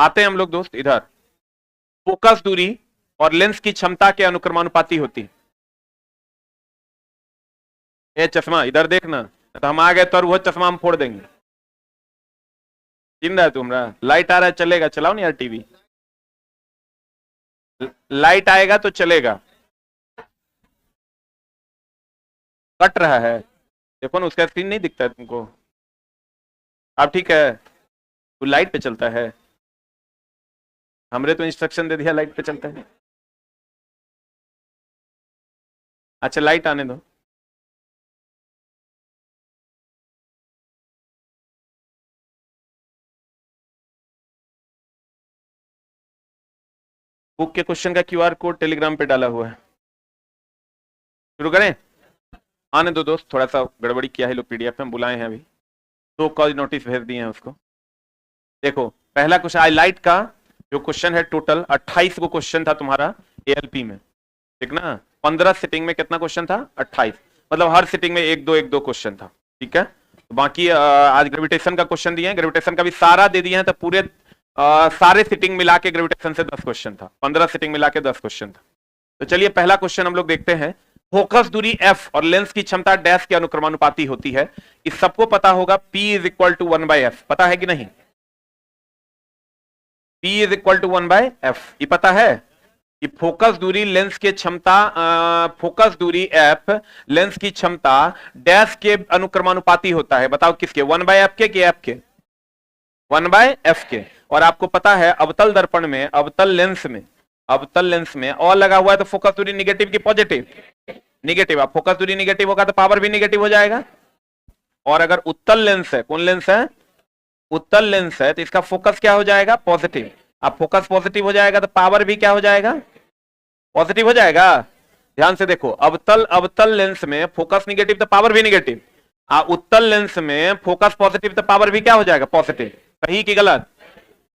आते हैं हम लोग दोस्त इधर। फोकस दूरी और लेंस की क्षमता के अनुक्रमानुपाती होती है। ये चश्मा इधर देखना, तो हम आ गए तो वो चश्मा हम फोड़ देंगे। चिन रहा है तुम्हारा? लाइट आ रहा है, चलेगा? चलाओ ना यार टीवी। लाइट आएगा तो चलेगा। कट रहा है, देखो ना, उसका स्क्रीन नहीं दिखता है तुमको? अब ठीक है, वो लाइट पे चलता है। हमरे तो इंस्ट्रक्शन दे दिया लाइट पे चलता है। अच्छा लाइट आने दो। बुक के क्वेश्चन का क्यूआर कोड टेलीग्राम पे डाला हुआ है। शुरू करें? आने दो दोस्त, थोड़ा सा गड़बड़ी किया है लोग, पीडीएफ में बुलाए हैं अभी, तो कॉल नोटिस भेज दिए हैं उसको। देखो पहला क्वेश्चन हाईलाइट का जो क्वेश्चन है, टोटल 28 को क्वेश्चन था तुम्हारा एएलपी में, ठीक ना? 15 सिटिंग में कितना क्वेश्चन था? 28, मतलब हर सिटिंग में एक दो क्वेश्चन था, ठीक है? तो बाकी आज ग्रेविटेशन का क्वेश्चन दिए हैं, ग्रेविटेशन का भी सारा दे दिए हैं, तो पूरे सारे सिटिंग मिला के ग्रेविटेशन से 10 क्वेश्चन था, 15 सिटिंग मिला के 10 क्वेश्चन था। तो चलिए पहला क्वेश्चन हम लोग देखते हैं। फोकस दूरी f और लेंस की क्षमता डैश के अनुक्रमानुपाती होती है। इस सबको पता होगा p is equal to 1/f, पता है कि नहीं? p is equal to 1/f, ये पता है कि फोकस दूरी लेंस के क्षमता, फोकस दूरी f लेंस की क्षमता डैश के अनुक्रमानुपाती होता है। बताओ किसके? 1/f के कि f के? 1/f के। और आपको पता है अवतल दर्पण में, अवतल लेंस में और लगा हुआ है, तो फोकस दूरी निगेटिव की पॉजिटिव? निगेटिव। अब फोकस दूरी निगेटिव होगा तो पावर भी निगेटिव हो जाएगा। और अगर उत्तल लेंस है, कौन लेंस है? उत्तल लेंस है, तो इसका फोकस क्या हो जाएगा? पॉजिटिव। अब फोकस पॉजिटिव हो जाएगा तो पावर भी क्या हो जाएगा? पॉजिटिव हो जाएगा। ध्यान से देखो, अवतल लेंस में फोकस निगेटिव तो पावर भी निगेटिव, उत्तल लेंस में फोकस पॉजिटिव तो पावर भी क्या हो जाएगा? पॉजिटिव। सही कि गलत?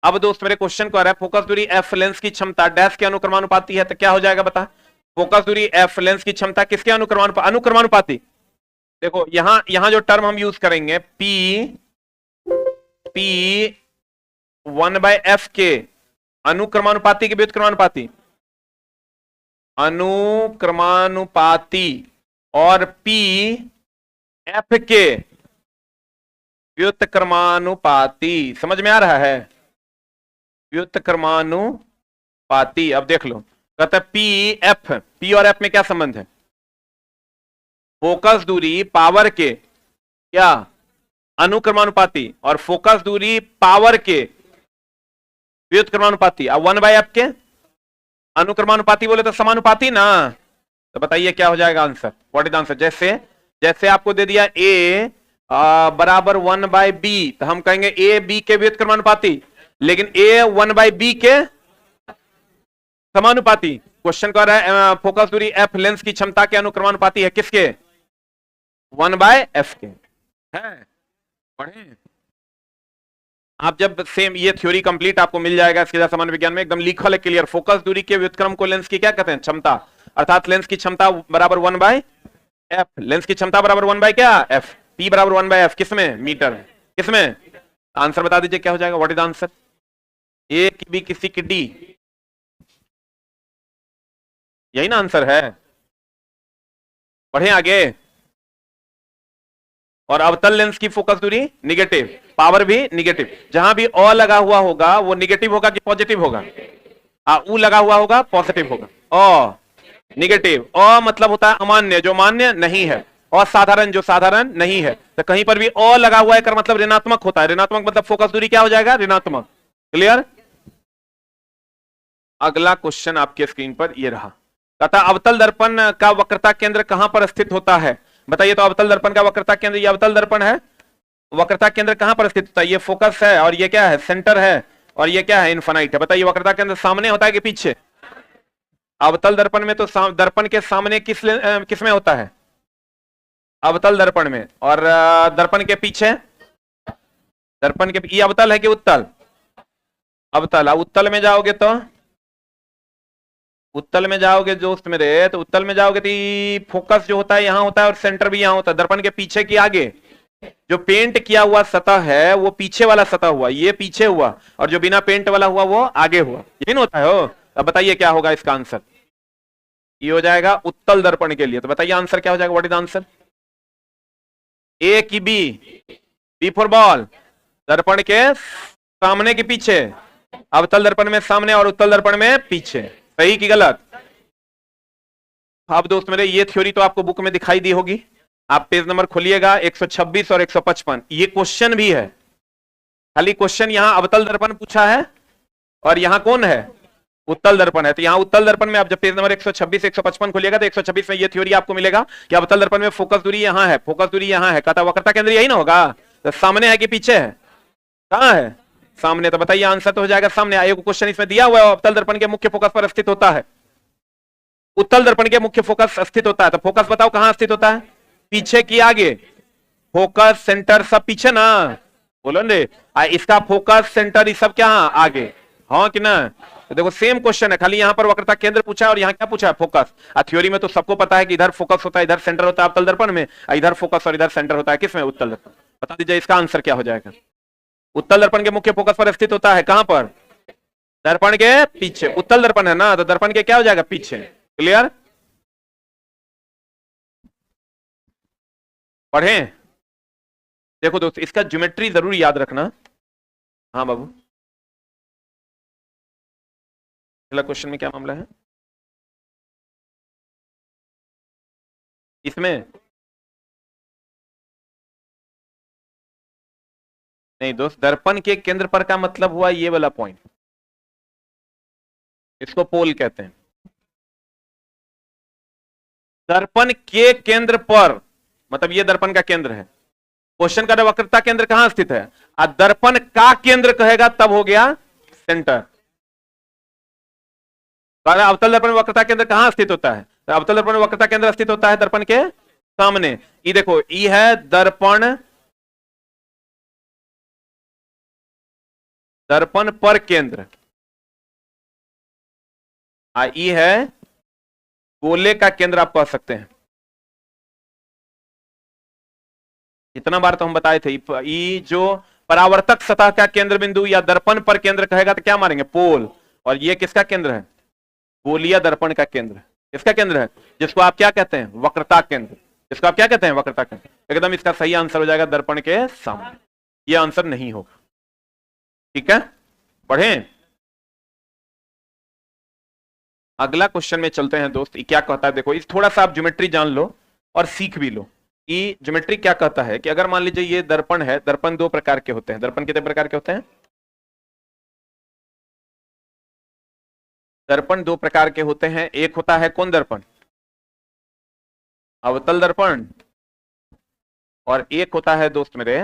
अब दोस्त मेरे क्वेश्चन को आ रहा है, फोकस दूरी f लेंस की क्षमता डैश के अनुक्रमानुपाती है, तो क्या हो जाएगा बता? फोकस दूरी f लेंस की क्षमता किसके अनुक्रमानुपाती? देखो यहां जो टर्म हम यूज करेंगे, p 1/f के अनुक्रमानुपाती के व्युत्क्रमानुपाती? अनुक्रमानुपाती। और p f के व्युत्क्रमानुपाती। समझ में आ रहा है? व्युत्क्रमानुपाती। अब देख लो, कहता है पी और एफ में क्या संबंध है? फोकस दूरी पावर के क्या? अनुक्रमानुपाती। और फोकस दूरी पावर के व्युत्क्रमानुपाती। अब 1/f के अनुक्रमानुपाती बोले तो समानुपाती ना। तो बताइए क्या हो जाएगा आंसर? What is answer? जैसे आपको दे दिया a बराबर 1/b, तो हम कहेंगे a b के व्युत्क्रमानुपाती, लेकिन a 1/b के समानुपाती। क्वेश्चन कह रहा है फोकस दूरी f लेंस की क्षमता के अनुक्रमानुपाती है किसके? 1/f के। है पढ़े आप? जब सेम ये थ्योरी कंप्लीट आपको मिल जाएगा सीधा सामान्य विज्ञान में, एकदम लिखल है क्लियर। फोकस दूरी के व्युत्क्रम को लेंस की क्या कहते हैं? क्षमता। अर्थात लेंस की क्षमता बराबर 1/f, लेंस की क्षमता बराबर 1 क्या? f। p बराबर 1/f किसमें? मीटर। किसमें? आंसर बता दीजिए क्या हो जाएगा? What is answer? ए की बी किसी की डी, यही ना आंसर है? पढ़े आगे। और अवतल लेंस की फोकस दूरी निगेटिव, पावर भी निगेटिव। जहां भी अ लगा हुआ होगा वो निगेटिव होगा कि पॉजिटिव होगा? उ लगा हुआ होगा पॉजिटिव होगा। अ निगेटिव, अ मतलब होता है अमान्य, जो मान्य नहीं है, असाधारण जो साधारण नहीं है। तो कहीं पर भी अ लगा हुआ है कर मतलब ऋणात्मक होता है, ऋणात्मक मतलब फोकस दूरी क्या हो जाएगा? ऋणात्मक। क्लियर? अगला क्वेश्चन आपके स्क्रीन पर ये रहा, कहता अवतल दर्पण का वक्रता केंद्र कहां पर स्थित होता है? बताइए तो अवतल दर्पण का वक्रता केंद्र, ये अवतल दर्पण है, वक्रता केंद्र कहां पर स्थित होता है? ये फोकस है और ये क्या है? सेंटर है। और ये क्या है? इन्फिनाइट है। बताइए वक्रता केंद्र सामने होता है कि पीछे? अवतल दर्पण में तो दर्पण के सामने किसमें होता है? अवतल दर्पण में। और दर्पण के पीछे? दर्पण के ये अवतल है कि उत्तल? अवतल। उत्तल में जाओगे तो, उत्तल में जाओगे दोस्त मेरे, तो उत्तल में जाओगे तो फोकस जो होता है यहां होता है और सेंटर भी यहां होता है। दर्पण के पीछे की आगे? जो पेंट किया हुआ सतह है वो पीछे वाला सतह हुआ, ये पीछे हुआ, और जो बिना पेंट वाला हुआ वो आगे हुआ। यही ना होता है हो। अब बताइए क्या होगा इसका आंसर। ये हो जाएगा उत्तल दर्पण के लिए। तो बताइए आंसर क्या हो जाएगा, व्हाट इज आंसर? ए की बी? B for ball. दर्पण के सामने के पीछे। अवतल दर्पण में सामने और उत्तल दर्पण में पीछे। सही की गलत? अब दोस्त मेरे ये थ्योरी तो आपको बुक में दिखाई दी होगी। आप पेज नंबर खोलिएगा 126 और 155। ये क्वेश्चन भी है, खाली क्वेश्चन यहां अवतल दर्पण पूछा है और यहां कौन है, उत्तल दर्पण है। तो यहां उत्तल दर्पण में आप जब पेज नंबर 126 155 खोलिएगा तो 126 में ये थ्योरी आपको मिलेगा कि अवतल दर्पण में फोकस दूरी यहां है, फोकस दूरी यहां है, कहता वक्रता केंद्र यही ना होगा। तो सामने है कि पीछे है? कहां है? सामने। तो बताइए आंसर तो हो जाएगा सामने। एक क्वेश्चन इसमें दिया हुआ है, अवतल दर्पण के मुख्य फोकस पर स्थित होता है, उत्तल दर्पण के मुख्य फोकस स्थित होता है। तो फोकस बताओ कहां स्थित होता है, पीछे की आगे? फोकस सेंटर सब पीछे ना, बोलो ने। इसका फोकस सेंटर ये सब क्या आगे, हाँ कि ना? तो देखो सेम क्वेश्चन है, खाली यहां पर वक्रता केंद्र पूछा है और यहां क्या पूछा है, फोकस। थ्योरी में तो सबको पता है कि इधर फोकस होता है, इधर सेंटर होता है अवतल दर्पण में, इधर फोकस और इधर सेंटर होता है किसमें, उत्तल दर्पण। बता दीजिए इसका आंसर क्या हो जाएगा। उत्तल दर्पण के मुख्य फोकस पर स्थित होता है कहां पर, दर्पण के पीछे। उत्तल दर्पण है ना, तो दर्पण के क्या हो जाएगा, पीछे। क्लियर? पढ़े? देखो दोस्त इसका ज्योमेट्री जरूर याद रखना। हाँ बाबू, अगला क्वेश्चन में क्या मामला है इसमें? नहीं दोस्त, दर्पण के केंद्र पर का मतलब हुआ ये वाला पॉइंट, इसको पोल कहते हैं। दर्पण के केंद्र पर मतलब ये दर्पण का केंद्र है। क्वेश्चन का वक्रता केंद्र कहां स्थित है, दर्पण का केंद्र कहेगा तब हो गया सेंटर। अवतल दर्पण में वक्रता केंद्र कहां स्थित होता है, तो अवतल दर्पण में वक्रता केंद्र स्थित होता है दर्पण के सामने। ये देखो ये है दर्पण, दर्पण पर केंद्र। ये है गोले का केंद्र, आप कह सकते हैं। इतना बार तो हम बताए थे, ये जो परावर्तक सतह का केंद्र बिंदु या दर्पण पर केंद्र कहेगा तो क्या मारेंगे, पोल। और ये किसका केंद्र है, गोलीय दर्पण का केंद्र। किसका केंद्र है, जिसको आप क्या कहते हैं, वक्रता केंद्र। जिसको आप क्या कहते हैं, वक्रता केंद्र। एकदम इसका सही आंसर हो जाएगा दर्पण के सामने। ये आंसर नहीं होगा। ठीक है, पढ़ें। अगला क्वेश्चन में चलते हैं दोस्त। ये क्या कहता है, देखो इस थोड़ा सा आप ज्योमेट्री जान लो और सीख भी लो। ये ज्योमेट्री क्या कहता है कि अगर मान लीजिए ये दर्पण है, दर्पण दो प्रकार के होते हैं। दर्पण कितने प्रकार के होते हैं, दर्पण दो प्रकार के होते हैं। एक होता है कौन दर्पण, अवतल दर्पण, और एक होता है दोस्त मेरे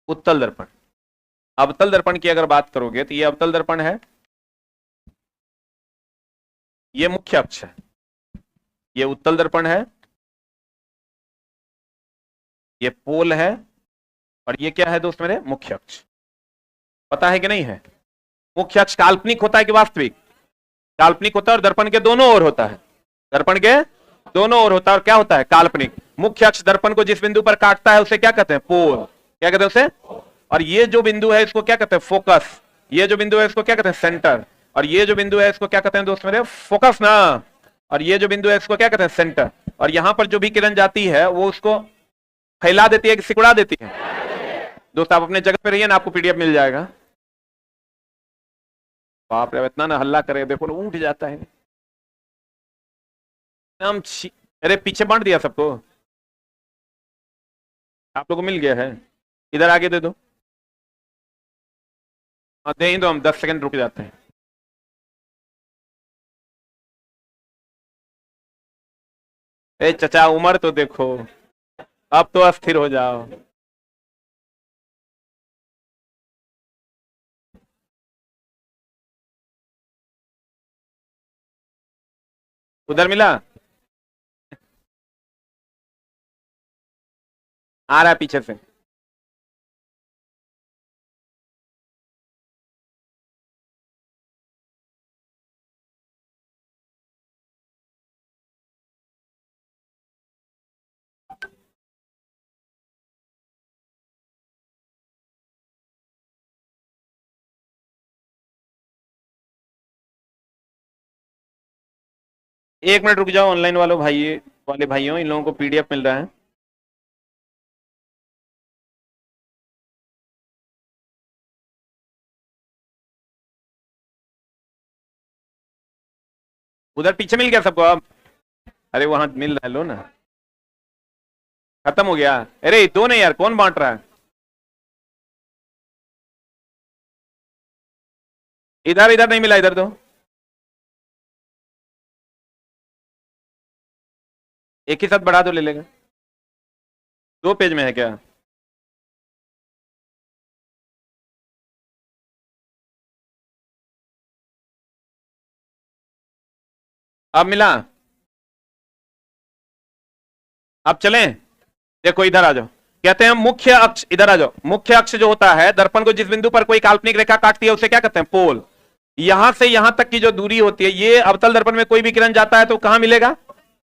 उत्तल दर्पण। अवतल दर्पण की अगर बात करोगे तो ये अवतल दर्पण है, ये मुख्य अक्ष है। ये उत्तल दर्पण है, ये पोल है, और ये क्या है दोस्त मेरे, मुख्य अक्ष। पता है कि नहीं है? मुख्य अक्ष काल्पनिक होता है कि वास्तविक, काल्पनिक होता है, और दर्पण के दोनों ओर होता है। दर्पण के दोनों ओर होता है और क्या होता है, काल्पनिक। मुख्य अक्ष दर्पण को जिस बिंदु पर काटता है उसे क्या कहते हैं, पोल। क्या कहते हैं उसे? और ये जो बिंदु है इसको क्या कहते हैं, फोकस। ये जो बिंदु है इसको क्या कहते हैं, सेंटर। और ये जो बिंदु है इसको क्या कहते हैं दोस्त मेरे, फोकस ना। और ये जो बिंदु है इसको क्या कहते हैं, सेंटर। और यहां पर जो भी किरण जाती है वो उसको फैला देती है कि सिकुड़ा देती है। दोस्त आप अपने जगह पे रहिए ना, आपको पीडीएफ मिल जाएगा। बाप रे, इतना ना हल्ला करे, देखो उठ जाता है। हम अरे पीछे बांट दिया सबको, आप लोगों को मिल गया है। इधर आगे दे दो। हाँ दे ही दो, हम 10 सेकंड रुक जाते हैं। ए चचा उम्र तो देखो, अब तो अस्थिर हो जाओ। उधर मिला, आ रहा है पीछे से। एक मिनट रुक जाओ ऑनलाइन वाले भाइयों, इन लोगों को पीडीएफ मिल रहा है। उधर पीछे मिल गया सबको अब? अरे वहां मिल रहा है, लो ना। खत्म हो गया? अरे दो नहीं यार, कौन बांट रहा है? इधर इधर नहीं मिला, इधर दो। एक ही साथ बढ़ा दो, ले लेगा। दो पेज में है क्या? अब मिला? अब चलें? देखो इधर आ जाओ। कहते हैं मुख्य अक्ष, इधर आ जाओ। मुख्य अक्ष जो होता है, दर्पण को जिस बिंदु पर कोई काल्पनिक रेखा काटती है उसे क्या कहते हैं? पोल। यहां से यहां तक की जो दूरी होती है, ये अवतल दर्पण में कोई भी किरण जाता है तो कहां मिलेगा?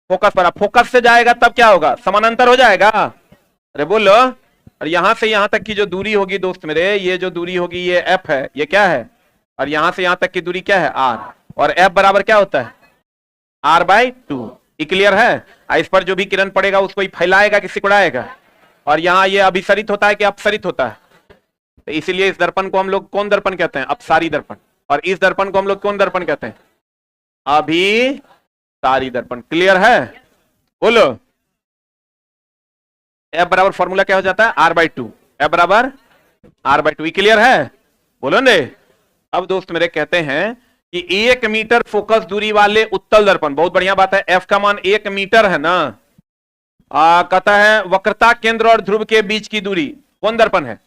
फोकस पर। फोकस से जाएगा तब क्या होगा? समानांतर हो जाएगा। अरे बोलो। और यहां से यहां तक की जो दूरी होगी दोस्त मेरे, ये जो दूरी होगी ये एफ है, ये क्या है? और यहां से यहां तक की दूरी क्या है? आर। और एफ बराबर क्या होता है? r/2। क्लियर है? इस पर जो भी किरण पड़ेगा उसको ही फैलाएगा कि सिकुड़ाएगा? और यहाँ ये अभिसरित होता है कि अपसरित होता है? तो इसीलिए इस दर्पण को हम लोग कौन दर्पण कहते हैं? अपसारी दर्पण। और इस दर्पण को हम लोग कौन दर्पण कहते हैं? अभिसारी दर्पण। क्लियर है? बोलो। एफ बराबर फॉर्मूला क्या हो जाता है? r/2। एफ बराबर r/2। क्लियर है? बोलो ने। अब दोस्त मेरे कहते हैं कि 1 मीटर फोकस दूरी वाले उत्तल दर्पण, बहुत बढ़िया बात है, एफ का मान 1 मीटर है ना। कहता है वक्रता केंद्र और ध्रुव के बीच की दूरी, कौन दर्पण है?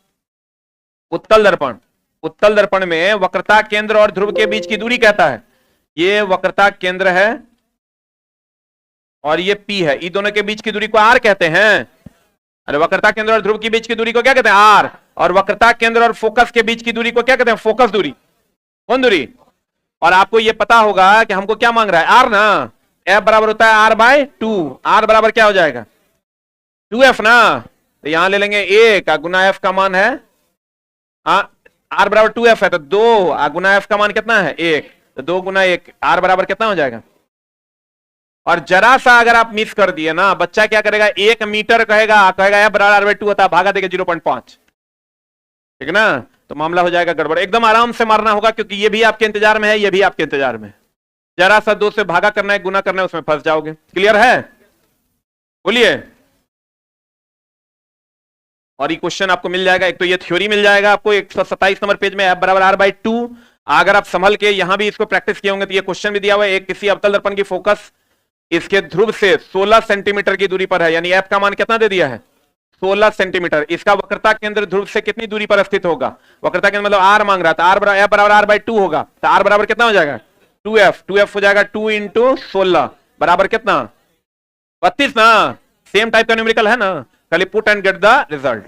उत्तल दर्पण। उत्तल दर्पण में वक्रता केंद्र और ध्रुव के बीच की दूरी कहता है, ये वक्रता केंद्र है और ये P है, इन दोनों के बीच की दूरी को R कहते हैं। अरे वक्रता केंद्र और ध्रुव के बीच की दूरी को क्या कहते हैं? R। और वक्रता केंद्र और फोकस के बीच की दूरी को क्या कहते हैं? फोकस दूरी। कौन दूरी? और आपको ये पता होगा कि हमको क्या मांग रहा है? आर ना। एफ बराबर होता है r/2। आर बराबर क्या हो जाएगा? 2f ना। तो यहां ले लेंगे 1 गुना एफ का मान है, आर बराबर 2f है तो 2 गुना एफ का मान कितना है? 1। तो 2 गुना 1, आर बराबर कितना हो जाएगा? और जरा सा अगर आप मिस कर दिए ना, बच्चा क्या करेगा? 1 मीटर कहेगा, एफ बराबर r/2 होता है, भागा देगा 0.5। ठीक है ना? तो मामला हो जाएगा गड़बड़। एकदम आराम से मारना होगा क्योंकि ये भी आपके इंतजार में है, ये भी आपके इंतजार में है। जरा सा 2 से भागा करना है, गुना करना है, उसमें फंस जाओगे। क्लियर है? बोलिए। और ये क्वेश्चन आपको मिल जाएगा, एक तो ये थ्योरी मिल जाएगा आपको 127 नंबर पेज में, एफ बराबर r/2। अगर आप संभल के यहां भी इसको प्रैक्टिस किए होंगे तो ये क्वेश्चन भी दिया हुआ है, एक किसी अवतल दर्पण की फोकस इसके ध्रुव से 16 सेंटीमीटर की दूरी पर है, यानी एफ का मान कितना दे दिया है? 16 सेंटीमीटर। इसका वक्रता केंद्र ध्रुव से कितनी दूरी पर स्थित होगा? वक्रता केंद्र मतलब आर मांग रहा था, आर एफ बराबर r/2 होगा, तो आर बराबर कितना हो जाएगा? 2f। 2f हो जाएगा 2 × 16 बराबर कितना? 32 ना। सेम टाइप का न्यूमेरिकल है ना, खाली put and get the result.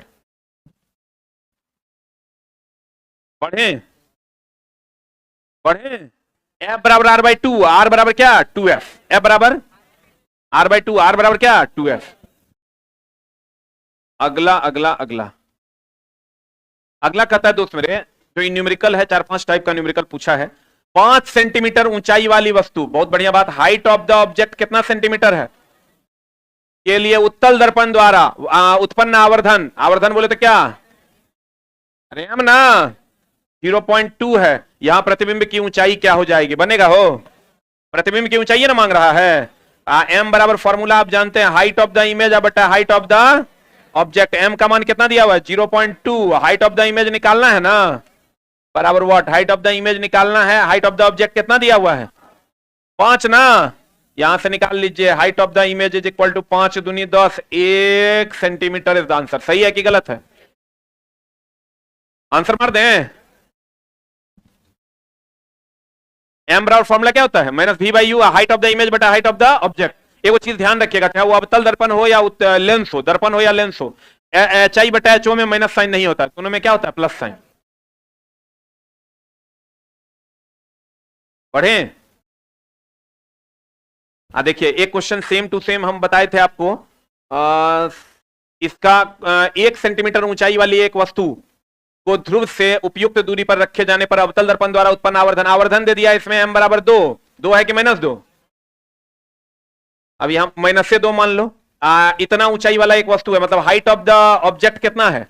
पढ़े पढ़े। एफ बराबर r/2, आर बराबर क्या? 2f। एफ बराबर r/2, आर बराबर क्या? 2f। अगला अगला अगला अगला कहता है दोस्त मेरे, जो न्यूमेरिकल है, 4-5 टाइप का न्यूमेरिकल पूछा है। 5 सेंटीमीटर ऊंचाई वाली वस्तु, बहुत बढ़िया बात, हाइट ऑफ द ऑब्जेक्ट कितना सेंटीमीटर है? के लिए उत्तल दर्पण द्वारा उत्पन्न आवर्धन, आवर्धन बोले तो क्या? अरे हम ना 0.2 है। यहां प्रतिबिंब की ऊंचाई क्या हो जाएगी? बनेगा हो, प्रतिबिंब की ऊंचाई ना मांग रहा है। एम बराबर फॉर्मूला आप जानते हैं, हाइट ऑफ द इमेज बटा height of the object. M का मान कितना दिया हुआ है? 0.2। हाइट ऑफ द इमेज निकालना है ना, बराबर what? Height of the image निकालना है, हाइट ऑफ द ऑब्जेक्ट कितना दिया हुआ है? 5 ना। यहां से निकाल लीजिए, height of the image is equal to 5 दूनी 10, 1 सेंटीमीटर इज द आंसर। सही है कि गलत है? आंसर मार दें। एम बराबर फॉर्मूला क्या होता है? -v/u, height of the image बटा हाइट ऑफ द ऑब्जेक्ट। एक चीज ध्यान रखिएगा, चाहे वो अवतल दर्पण हो या लेंस हो, दर्पण हो या लेंस हो, HI बटा HO में माइनस साइन नहीं होता, दोनों में क्या होता है? Plus sign. पढ़े? देखिए एक क्वेश्चन सेम टू सेम हम बताए थे आपको। इसका 1 सेंटीमीटर ऊंचाई वाली एक वस्तु को ध्रुव से उपयुक्त दूरी पर रखे जाने पर अवतल दर्पण द्वारा उत्पन्न आवर्धन, आवर्धन दे दिया इसमें, m बराबर 2। 2 है कि -2? अब यहां माइनस से 2 मान लो। इतना ऊंचाई वाला एक वस्तु है, मतलब हाइट ऑफ द ऑब्जेक्ट कितना है?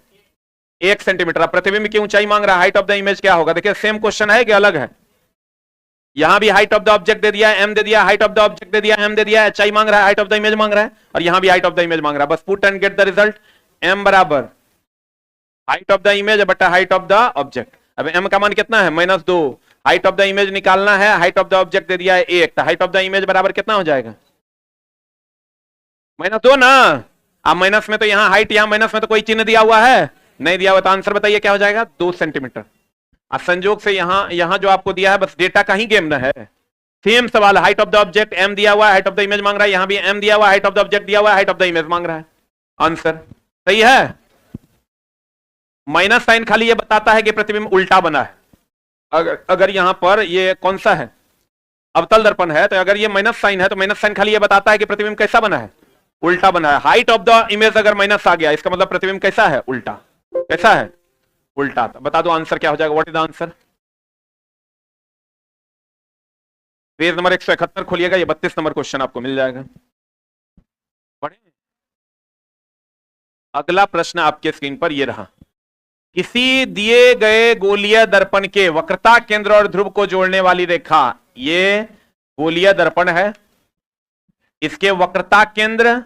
1 सेंटीमीटर। अब प्रतिबिंब की ऊंचाई मांग रहा है, हाइट ऑफ द इमेज क्या होगा? देखिए सेम क्वेश्चन है कि अलग है? यहां भी height of the object they दिया है, एम दे दिया, height of the object they दिया, एम दे दिया, एचआई मांग रहा है, हाइट ऑफ द इमेज मांग रहा है, और यहां भी हाइट ऑफ द इमेज मांग रहा है। बस put and get the result. M बराबर हाइट ऑफ द इमेज बटा हाइट ऑफ द ऑब्जेक्ट। अब एम का मान कितना है? -2। हाइट ऑफ द इमेज निकालना है, height of the object they दिया है 1, तो हाइट ऑफ द इमेज बराबर कितना हो जाएगा? -2 ना। अब माइनस में तो यहां हाइट, यहां माइनस में तो कोई चिन्ह दिया हुआ है नहीं दिया हुआ, तो आंसर बताइए क्या हो जाएगा? 2 सेंटीमीटर। अब संयोग से यहां जो आपको दिया है बस डेटा का ही गेम ना है। सेम सवाल, height of the object M दिया हुआ है, हाइट ऑफ द इमेज मांग रहा है, यहां भी एम दिया हुआ है, हाइट ऑफ द ऑब्जेक्ट दिया हुआ है, हाइट ऑफ द इमेज मांग रहा है। आंसर सही है। माइनस साइन खाली ये बताता है कि प्रतिबिंब उल्टा बना है। अगर यहां पर ये कौन सा है? अवतल दर्पण है, तो अगर ये माइनस साइन है तो माइनस साइन खाली ये बताता है कि प्रतिबिंब कैसा बना है? उल्टा बना है। हाइट ऑफ द इमेज अगर माइनस आ गया, इसका मतलब प्रतिबिंब कैसा है? उल्टा। कैसा है? उल्टा। बता दो आंसर क्या हो जाएगा? What is the answer? Page number 171 खोलिएगा, ये 32 नंबर क्वेश्चन आपको मिल जाएगा। पढ़े? अगला प्रश्न आपके स्क्रीन पर ये रहा। किसी दिए गए गोलीय दर्पण के वक्रता केंद्र और ध्रुव को जोड़ने वाली रेखा, ये गोलीय दर्पण है, इसके वक्रता केंद्र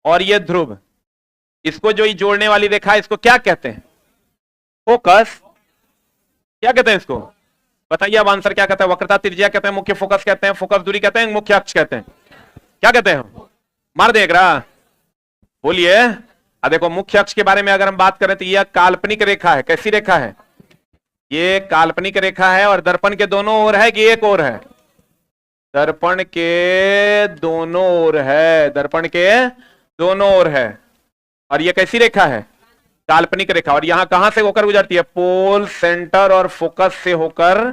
और ये ध्रुव, इसको जो जोड़ने वाली रेखा इसको क्या कहते हैं? फोकस। क्या कहते हैं इसको? बताइए अब आंसर क्या कहते हैं? वक्रता त्रिज्या कहते हैं, मुख्य फोकस कहते हैं, फोकस दूरी कहते हैं, मुख्य अक्ष कहते हैं, क्या कहते हैं? मार देख रहा, बोलिए। देखो मुख्य अक्ष के बारे में अगर हम बात करें तो यह काल्पनिक रेखा है। कैसी रेखा है? ये काल्पनिक रेखा है, और दर्पण के दोनों ओर है कि एक ओर है? दर्पण के दोनों ओर है, दर्पण के दोनों ओर है। और ये कैसी रेखा है? काल्पनिक रेखा। और यहां कहां से होकर गुजरती है? पोल, सेंटर और फोकस से होकर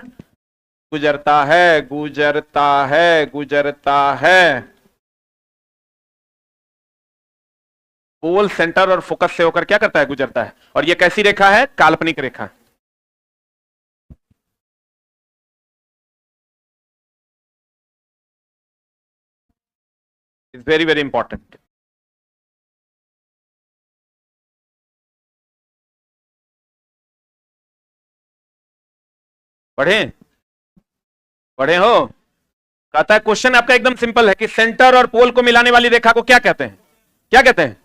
गुजरता है, गुजरता है, गुजरता है। पोल, सेंटर और फोकस से होकर क्या करता है? गुजरता है। और ये कैसी रेखा है? काल्पनिक रेखा। Is very very important. पढ़े? पढ़े हो? कहता है क्वेश्चन आपका एकदम सिंपल है कि सेंटर और पोल को मिलाने वाली रेखा को क्या कहते हैं? क्या कहते हैं?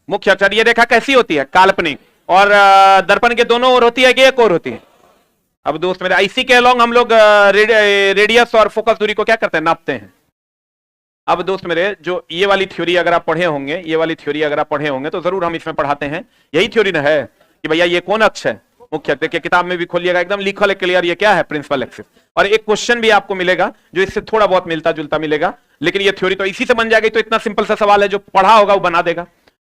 मुख्य अक्ष। ये रेखा कैसी होती है? काल्पनिक। और दर्पण के दोनों ओर होती है कि एक ओर होती है? अब दोस्त मेरे, इसी के अलोंग हम लोग रेडियस और फोकस दूरी को क्या करते हैं? नापते हैं। अब दोस्त मेरे, जो ये वाली थ्योरी अगर आप पढ़े होंगे, ये वाली थ्योरी अगर आप पढ़े होंगे तो जरूर हम इसमें पढ़ाते हैं। यही थ्योरी ना है कि भैया ये कौन अक्ष है? मुख्य अक्ष। देखिए किताब में भी खोलिएगा, एकदम लिखल है क्लियर, ये क्या है? Principal axis. और एक क्वेश्चन भी आपको मिलेगा जो इससे थोड़ा बहुत मिलता जुलता मिलेगा, लेकिन ये थ्योरी तो इसी से बन जाएगी। तो इतना सिंपल सा सवाल है, जो पढ़ा होगा वो बना देगा।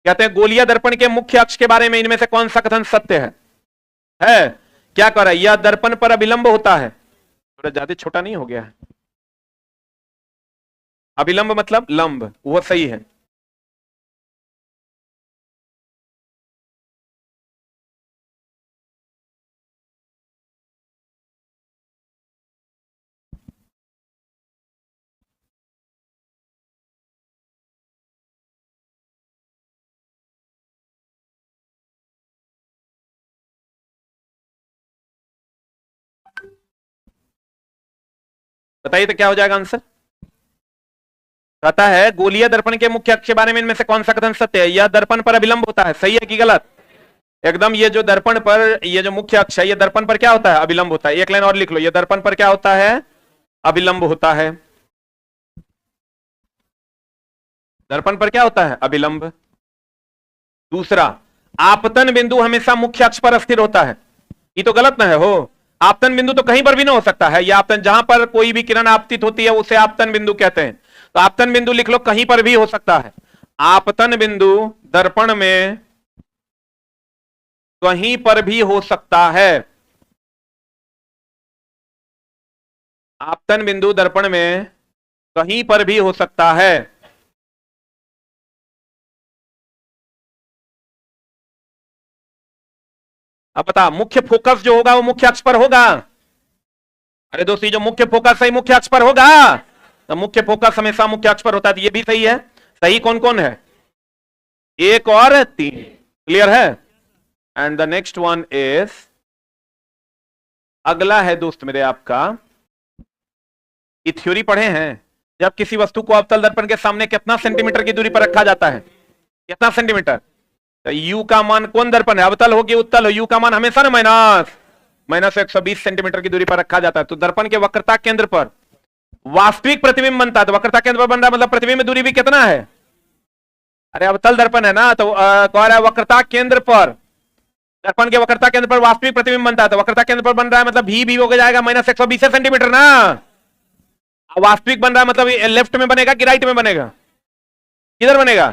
कहते हैं गोलीय दर्पण के मुख्य अक्ष के बारे में इनमें से कौन सा कथन सत्य है? क्या कर रहा है? यह दर्पण पर अभिलंब होता है। थोड़ा ज्यादा छोटा नहीं हो गया है? अभिलंब मतलब लंब, वो सही है। बताइए तो क्या हो जाएगा आंसर? कहता है गोलीय दर्पण के मुख्य अक्ष के बारे में इनमें से कौन सा कथन सत्य है? यह दर्पण पर अभिलंब होता है। सही है कि गलत? एकदम। ये जो दर्पण पर, ये जो मुख्य अक्ष है, ये दर्पण पर क्या होता है? अभिलंब होता है। एक लाइन और लिख लो, ये दर्पण पर क्या होता है? अभिलंब होता है। दर्पण पर क्या होता है? अभिलंब। दूसरा, आपतन बिंदु हमेशा मुख्य अक्ष पर स्थिर होता है। ये तो गलत ना है हो? आपतन बिंदु तो कहीं पर भी ना हो सकता है। या आपतन, जहां पर कोई भी किरण आपतित होती है उसे आपतन बिंदु कहते हैं। तो आपतन बिंदु लिख लो, कहीं पर भी हो सकता है। आपतन बिंदु दर्पण में कहीं पर भी हो सकता है। आपतन बिंदु दर्पण में कहीं पर भी हो सकता है। अब बता, मुख्य फोकस जो होगा वो मुख्य अक्ष पर होगा। अरे दोस्तों, जो मुख्य फोकस है मुख्य अक्ष पर होगा। तो मुख्य फोकस हमेशा मुख्य अक्ष पर होता है, तो ये भी सही है। सही कौन कौन है? 1 और 3। क्लियर है? And the next one is, अगला है दोस्त मेरे आपका, ये थ्योरी पढ़े हैं, जब किसी वस्तु को अवतल दर्पण के सामने कितना सेंटीमीटर की दूरी पर रखा जाता है? कितना सेंटीमीटर? तो यू का मान, कौन दर्पण है, अवतल हो कि उत्तल हो, यू का मान हमेशा ना माइनस 120 सेंटीमीटर की दूरी पर रखा जाता है। तो दर्पण के वक्रता केंद्र पर वास्तविक प्रतिबिंब बनता है, तो वक्रता केंद्र पर बन रहा है, मतलब प्रतिबिंब दूरी भी कितना है? अरे अवतल दर्पण है ना, तो कह रहा है वक्रता केंद्र पर, दर्पण के वक्रता केंद्र पर वास्तविक प्रतिबिंब बनता है, तो वक्रता केंद्र पर बन रहा है मतलब भी हो जाएगा माइनस 120 सेंटीमीटर ना। वास्तविक बन रहा है मतलब लेफ्ट में बनेगा कि राइट में बनेगा? किधर बनेगा?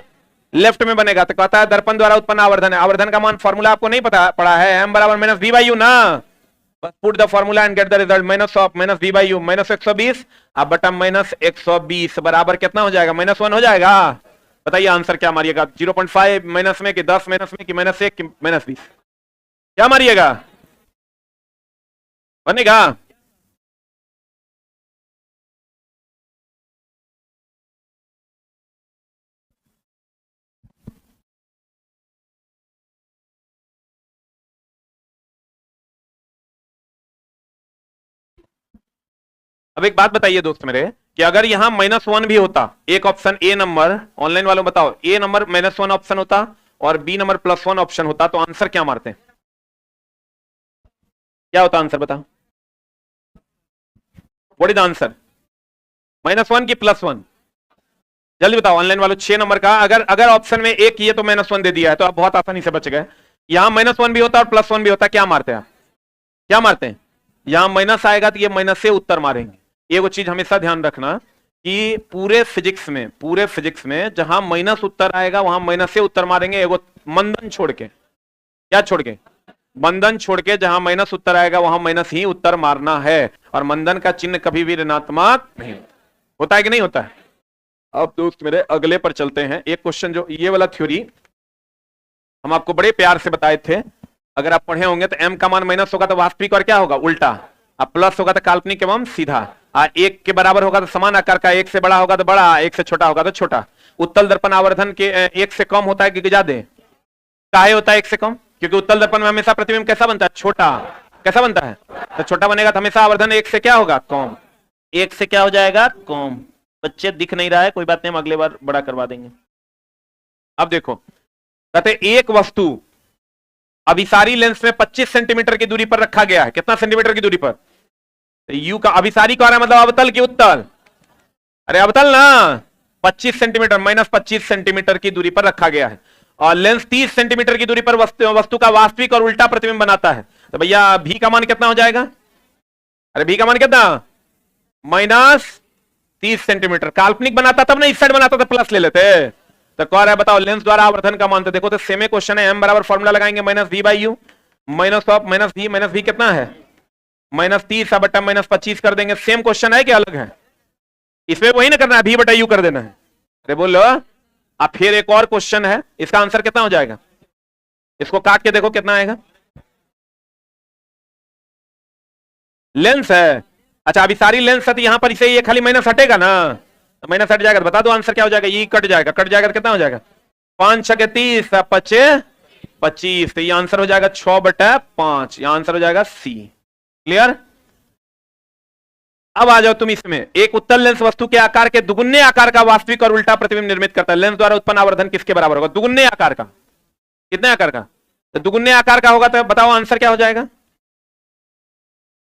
लेफ्ट में बनेगा। तो कहता है दर्पण द्वारा उत्पन्न आवर्धन है, आवर्धन का मान फॉर्मूला आपको नहीं पता पड़ा है, m बराबर माइनस v बाई यू ना। बस put the formula and get the result, minus of minus v by you minus 120 अब बटा माइनस 120 बराबर कितना हो जाएगा? -1 हो जाएगा। बताइए आंसर क्या मारिएगा? 0.5 माइनस में कि 10 माइनस में कि -1 कि -20? क्या मारिएगा? बनेगा? अब एक बात बताइए दोस्त मेरे, कि अगर यहां -1 भी होता, एक ऑप्शन ए नंबर, ऑनलाइन वालों बताओ, ए नंबर -1 ऑप्शन होता और बी नंबर +1 ऑप्शन होता, तो आंसर क्या मारते हैं? क्या होता आंसर बताओ? What is the answer? -1 की +1? जल्दी बताओ ऑनलाइन वालों, 6 नंबर का। अगर ऑप्शन में एक ये तो -1 दे दिया है, तो आप बहुत आसानी से बच गए। यहां -1 भी होता और +1 भी होता, क्या मारते हैं आप? क्या मारते हैं? यहां माइनस आएगा तो ये माइनस से उत्तर मारेंगे। ये वो चीज हमेशा ध्यान रखना कि पूरे फिजिक्स में जहां माइनस उत्तर आएगा वहां माइनस से उत्तर मारेंगे, एगो मंदन छोड़ के। क्या छोड़ के? मंदन छोड़ के, जहां माइनस उत्तर आएगा वहां माइनस ही उत्तर मारना है, और मंदन का चिन्ह कभी भी ऋणात्मक नहीं होता है कि नहीं होता है। अब दोस्त मेरे अगले पर चलते हैं। एक क्वेश्चन, जो ये वाला थ्योरी हम आपको बड़े प्यार से बताए थे, अगर आप पढ़े होंगे, तो m का मान माइनस होगा तो वास्तविक और क्या होगा? उल्टा। अब प्लस होगा तो काल्पनिक एवं सीधा। 1 के बराबर होगा तो समान आकार का, 1 से बड़ा होगा तो बड़ा, 1 से छोटा होगा तो छोटा। उत्तल दर्पण आवर्धन के 1 से कम होता है कि ज्यादा? काहे होता है 1 से कम? क्योंकि उत्तल दर्पण में हमेशा प्रतिबिंब कैसा बनता है? छोटा। कैसा बनता है? तो छोटा बनेगा तो हमेशा आवर्धन 1 से क्या होगा? कम। 1 से क्या हो जाएगा? कम। बच्चे दिख नहीं रहा है, कोई बात नहीं, हम अगले बार बड़ा करवा देंगे। अब देखो, कहते एक वस्तु अभिसारी लेंस में 25 सेंटीमीटर की दूरी पर रखा गया है। कितना सेंटीमीटर की दूरी पर? तो यू का अभिसारी का मतलब अवतल की उत्तल? अरे अवतल ना। 25 सेंटीमीटर -25 सेंटीमीटर की दूरी पर रखा गया है, और लेंस 30 सेंटीमीटर की दूरी पर वस्तु का वास्तविक और उल्टा प्रतिबिंब बनाता है। तो भैया भी का मान कितना हो जाएगा? अरे भी का मान कितना? -30 सेंटीमीटर। काल्पनिक बनाता तब ना, इस साइड बनाता तो प्लस ले लेते। तो कह रहा है बताओ लेंस द्वारा आवर्धन का मान। तो देखो, तो सेम क्वेश्चन है, m बराबर फॉर्मूला लगाएंगे -v by you minus of -v कितना है? -30 बटा -25 कर देंगे। सेम क्वेश्चन है कि अलग है? इसमें वही ना करना है, v बटा u कर देना है। अरे बोलो। अब फिर एक और क्वेश्चन है, इसका आंसर कितना हो जाएगा? इसको काट के देखो कितना आएगा। लेंस है, अच्छा अभिसारी लेंस है, तो यहां पर इसे ये खाली माइनस हटेगा ना, तो माइनस हट जाएगा। तो बता दो आंसर क्या हो जाएगा? ये कट जाएगा, तो कितना हो जाएगा? 5 6 30 25 25। तो ये आंसर हो जाएगा 6/5। ये आंसर हो जाएगा सी। क्लियर? अब आ जाओ तुम इसमें। एक उत्तल लेंस वस्तु के आकार के दुगुने आकार का वास्तविक और उल्टा प्रतिबिंब निर्मित करता है। लेंस द्वारा उत्पन्न आवर्धन किसके बराबर होगा? दुगुने आकार का। कितने आकार का? तो दुगुने आकार का होगा, तो बताओ आंसर क्या हो जाएगा?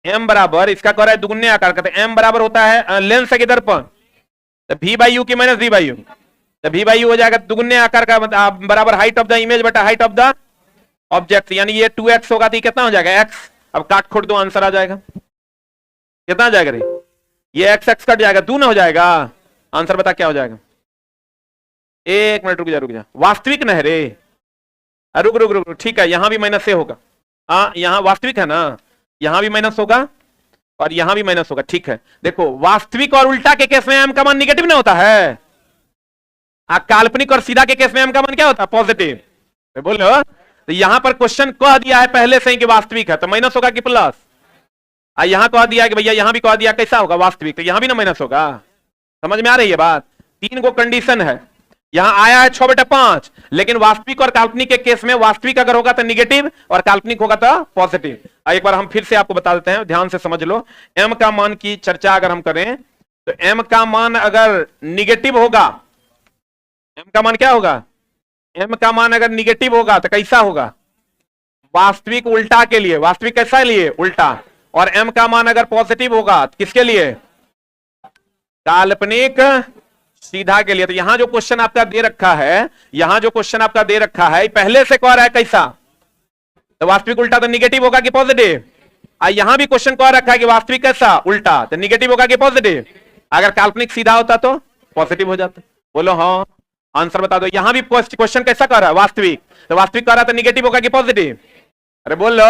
m बराबर, इसका कह रहा है दुगुने आकार का, तो m बराबर होता है लेंस के दर्पण, तो v बाई यू की -v बाई यू। तो v बाई यू हो जाएगा दुगुने आकार का बराबर हाइट ऑफ द इमेज बटा हाइट ऑफ द ऑब्जेक्ट, यानी ये 2x होगा तो कितना हो जाएगा? x। अब काट खोट दो, आंसर आ जाएगा। कितना आ जाएगा रे? ये x कट जाएगा, 2 ना हो जाएगा। आंसर बता क्या हो जाएगा? 1 मिनट रुक जा। वास्तविक न है रे। रुक रुक रुक, ठीक है, यहां भी माइनस से होगा। हाँ, यहां वास्तविक है ना, यहां भी माइनस होगा और यहां भी माइनस होगा। ठीक है, देखो वास्तविक और उल्टा के केस में m का मान निगेटिव ना होता है, काल्पनिक और सीधा के केस में m का मान क्या होता है? पॉजिटिव। बोलो, तो यहां पर क्वेश्चन कह दिया है पहले से ही कि वास्तविक है, तो माइनस होगा कि प्लस? यहां कह दिया कि भैया, यहां भी कह दिया कैसा होगा? वास्तविक, तो यहां भी ना माइनस होगा। समझ में आ रही है बात? 3 को कंडीशन है, यहां आया है 6/5, लेकिन वास्तविक और काल्पनिक के केस में वास्तविक अगर होगा तो निगेटिव और काल्पनिक होगा तो पॉजिटिव। एक बार हम फिर से आपको बता देते हैं, ध्यान से समझ लो। एम का मान की चर्चा अगर हम करें तो एम का मान अगर निगेटिव होगा, एम का मान क्या होगा? एम का मान अगर निगेटिव होगा तो कैसा होगा? वास्तविक उल्टा के लिए, वास्तविक कैसा लिए? उल्टा। और एम का मान अगर पॉजिटिव होगा तो किसके लिए? काल्पनिक सीधा के लिए। तो यहां जो क्वेश्चन आपका दे रखा है, यहां जो क्वेश्चन आपका दे रखा है पहले से कह रहा है कैसा? तो वास्तविक उल्टा तो निगेटिव होगा कि पॉजिटिव? यहां भी क्वेश्चन कह रखा है कि वास्तविक कैसा? उल्टा, तो निगेटिव होगा कि पॉजिटिव? अगर काल्पनिक सीधा होता तो पॉजिटिव हो जाता। बोलो हाँ, आंसर बता दो। यहां भी क्वेश्चन कैसा कह रहा है? वास्तविक, तो वास्तविक कह रहा तो निगेटिव होगा कि पॉजिटिव? अरे बोलो,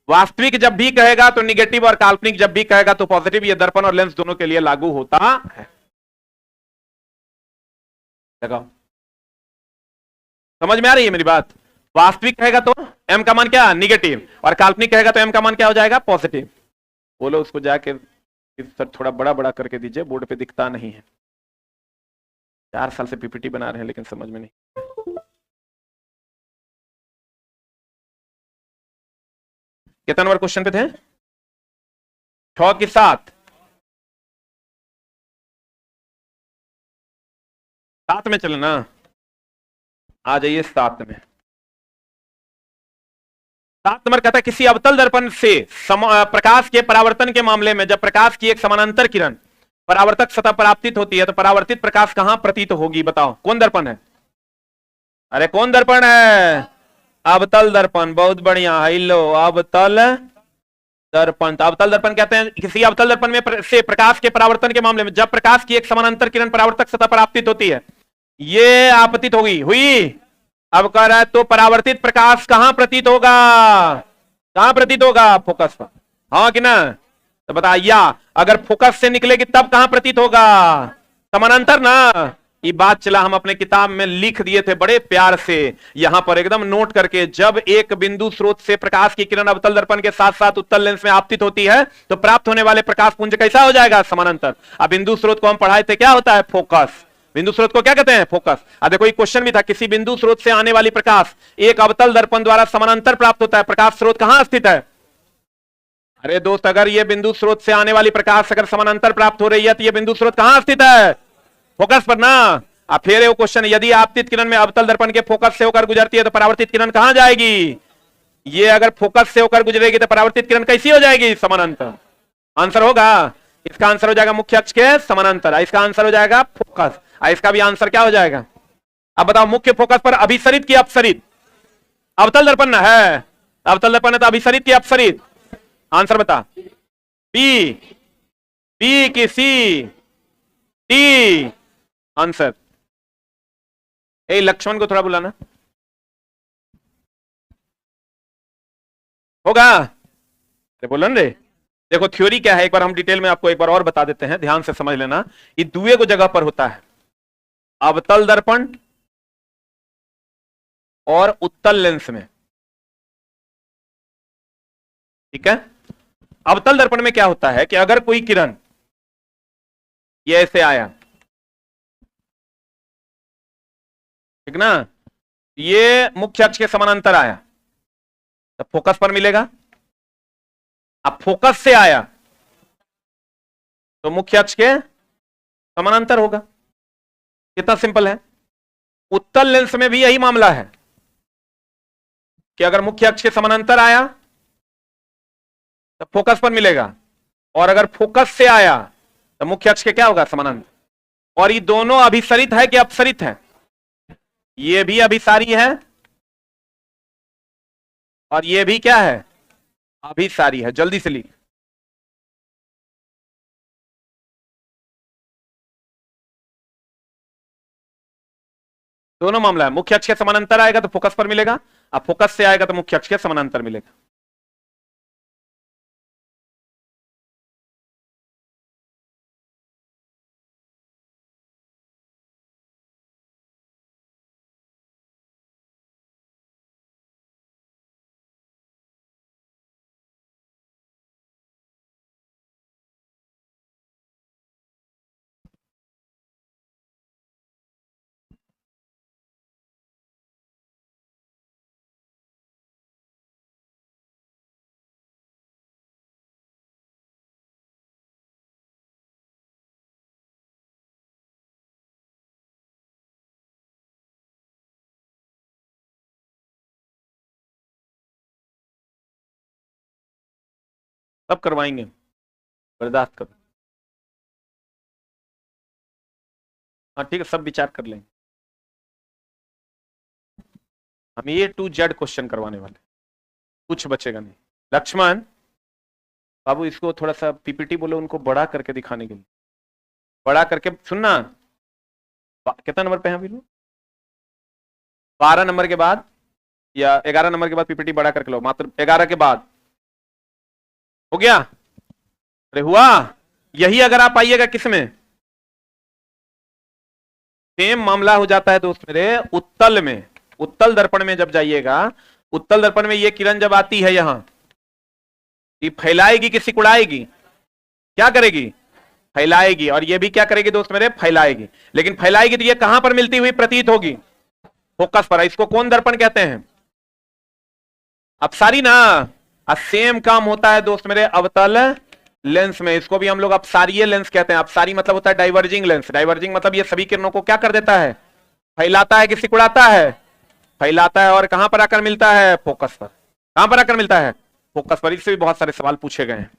वास्तविक जब भी कहेगा तो निगेटिव और काल्पनिक जब भी कहेगा तो पॉजिटिव। ये दर्पण और लेंस दोनों के लिए लागू होता है। लगाओ, समझ में आ रही है मेरी बात? वास्तविक कहेगा तो एम का मान क्या? निगेटिव, और काल्पनिक कहेगा तो एम का मान क्या हो जाएगा? पॉजिटिव। बोलो उसको जाके सर थोड़ा बड़ा बड़ा करके दीजिए, बोर्ड पे दिखता नहीं है। 4 साल से पीपीटी बना रहे हैं लेकिन समझ में नहीं। कितना नंबर क्वेश्चन पे थे? 6 की 7? 7 में चले ना, आ जाइए 7 में। 7 नंबर कहता है किसी अवतल दर्पण से प्रकाश के परावर्तन के मामले में जब प्रकाश की एक समानांतर किरण परावर्तक सतह पर आपतित होती है तो परावर्तित प्रकाश कहां प्रतीत होगी? बताओ कौन दर्पण है? अरे कौन दर्पण है? अवतल दर्पण। बहुत बढ़िया, हेलो, अवतल दर्पण। तो अवतल दर्पण कहते हैं किसी अवतल दर्पण में से प्रकाश के परावर्तन के मामले में जब प्रकाश की एक समानांतर किरण परावर्तक सतह पर आपतित होती है, ये आपतित होगी, हुई। अब कह रहा है तो परावर्तित प्रकाश कहां प्रतीत होगा? कहां प्रतीत होगा? फोकस पर, हाँ कि ना? तो बताइए, अगर फोकस से निकलेगी तब कहां प्रतीत होगा? समानांतर ना। ये बात चला हम अपने किताब में लिख दिए थे बड़े प्यार से, यहां पर एकदम नोट करके। जब एक बिंदु स्रोत से प्रकाश की किरण अवतल दर्पण के साथ साथ उत्तल लेंस में आपतित होती है तो प्राप्त होने वाले प्रकाश पुंज कैसा हो जाएगा? समानांतर। अब बिंदु स्रोत को हम पढ़ाए थे, क्या होता है? फोकस। बिंदु स्रोत को क्या कहते हैं? फोकस। अब देखो, एक क्वेश्चन भी था, किसी बिंदु स्रोत से आने वाली प्रकाश एक अवतल दर्पण द्वारा समानांतर प्राप्त होता है, प्रकाश स्रोत कहां स्थित है? अरे दोस्त, अगर ये बिंदु स्रोत से आने वाली प्रकाश अगर समानांतर प्राप्त हो रही है तो ये बिंदु स्रोत कहां स्थित है? फोकस पर ना। अब फिर वो क्वेश्चन, यदि आपतित किरण में अवतल दर्पण के फोकस से होकर गुजरती है तो परावर्तित किरण कहां जाएगी? ये अगर फोकस से होकर गुजरेगी तो परावर्तित किरण कैसी हो जाएगी? समानांतर। आंसर होगा, इसका आंसर हो जाएगा मुख्य अक्ष के समानांतर। इसका आंसर हो जाएगा फोकस। इसका भी आंसर क्या हो जाएगा? अब बताओ, मुख्य फोकस पर अभिसरित की अपसरित? अवतल दर्पण ना है, अवतल दर्पण है तो अभिसरित की अपसरित? आंसर बता। बी, बी की सी, डी आंसर। ए लक्ष्मण को थोड़ा बुलाना। होगा? बोलन रे। देखो थ्योरी क्या है, एक बार हम डिटेल में आपको एक बार और बता देते हैं, ध्यान से समझ लेना। ये दुए को जगह पर होता है, अवतल दर्पण और उत्तल लेंस में। ठीक है? अवतल दर्पण में क्या होता है कि अगर कोई किरण ये ऐसे आया, ठीक ना, ये मुख्य अक्ष के समानांतर आया तो फोकस पर मिलेगा। अब फोकस से आया तो मुख्य अक्ष के समानांतर होगा। कितना सिंपल है। उत्तल लेंस में भी यही मामला है कि अगर मुख्य अक्ष के समानांतर आया तो फोकस पर मिलेगा, और अगर फोकस से आया तो मुख्य अक्ष के क्या होगा? समानांतर। और ये दोनों अभिसरित है कि अपसरित है? ये भी अभिसारी है और ये भी क्या है? अभिसारी है। जल्दी से लिख। दोनों मामला है, मुख्य अक्ष के समानांतर आएगा तो फोकस पर मिलेगा, अब फोकस से आएगा तो मुख्य अक्ष के समानांतर मिलेगा। सब करवाएंगे, बर्दाश्त करो। हाँ ठीक है, सब विचार कर लेंगे। हम A to Z क्वेश्चन करवाने वाले, कुछ बचेगा नहीं। लक्ष्मण बाबू, इसको थोड़ा सा पीपीटी बोलो उनको बड़ा करके दिखाने के लिए, बड़ा करके सुनना। कितना नंबर पे है अभी लोग? 12 नंबर के बाद या 11 नंबर के बाद पीपीटी बड़ा करके लो, मात्र 11 के बाद। हो गया? अरे हुआ? यही अगर आप आइएगा किसमें, सेम मामला हो जाता है दोस्त मेरे उत्तल में। उत्तल दर्पण में जब जाइएगा, उत्तल दर्पण में ये किरण जब आती है यहां, ये फैलाएगी कि सिकुड़ाएगी? क्या करेगी? फैलाएगी। और ये भी क्या करेगी दोस्त मेरे? फैलाएगी। लेकिन फैलाएगी तो ये कहां पर मिलती हुई प्रतीत होगी? फोकस पर। इसको कौन दर्पण कहते हैं? अपसारी ना। सेम काम होता है दोस्त मेरे अवतल लेंस में। इसको भी हम लोग अपसारीय लेंस कहते हैं। अपसारी मतलब होता है डाइवर्जिंग लेंस। डाइवर्जिंग मतलब ये सभी किरणों को क्या कर देता है? फैलाता है कि सिकुड़ाता है? फैलाता है। और कहां पर आकर मिलता है? फोकस पर। कहां पर आकर मिलता है? फोकस पर। इससे भी बहुत सारे सवाल पूछे गए हैं,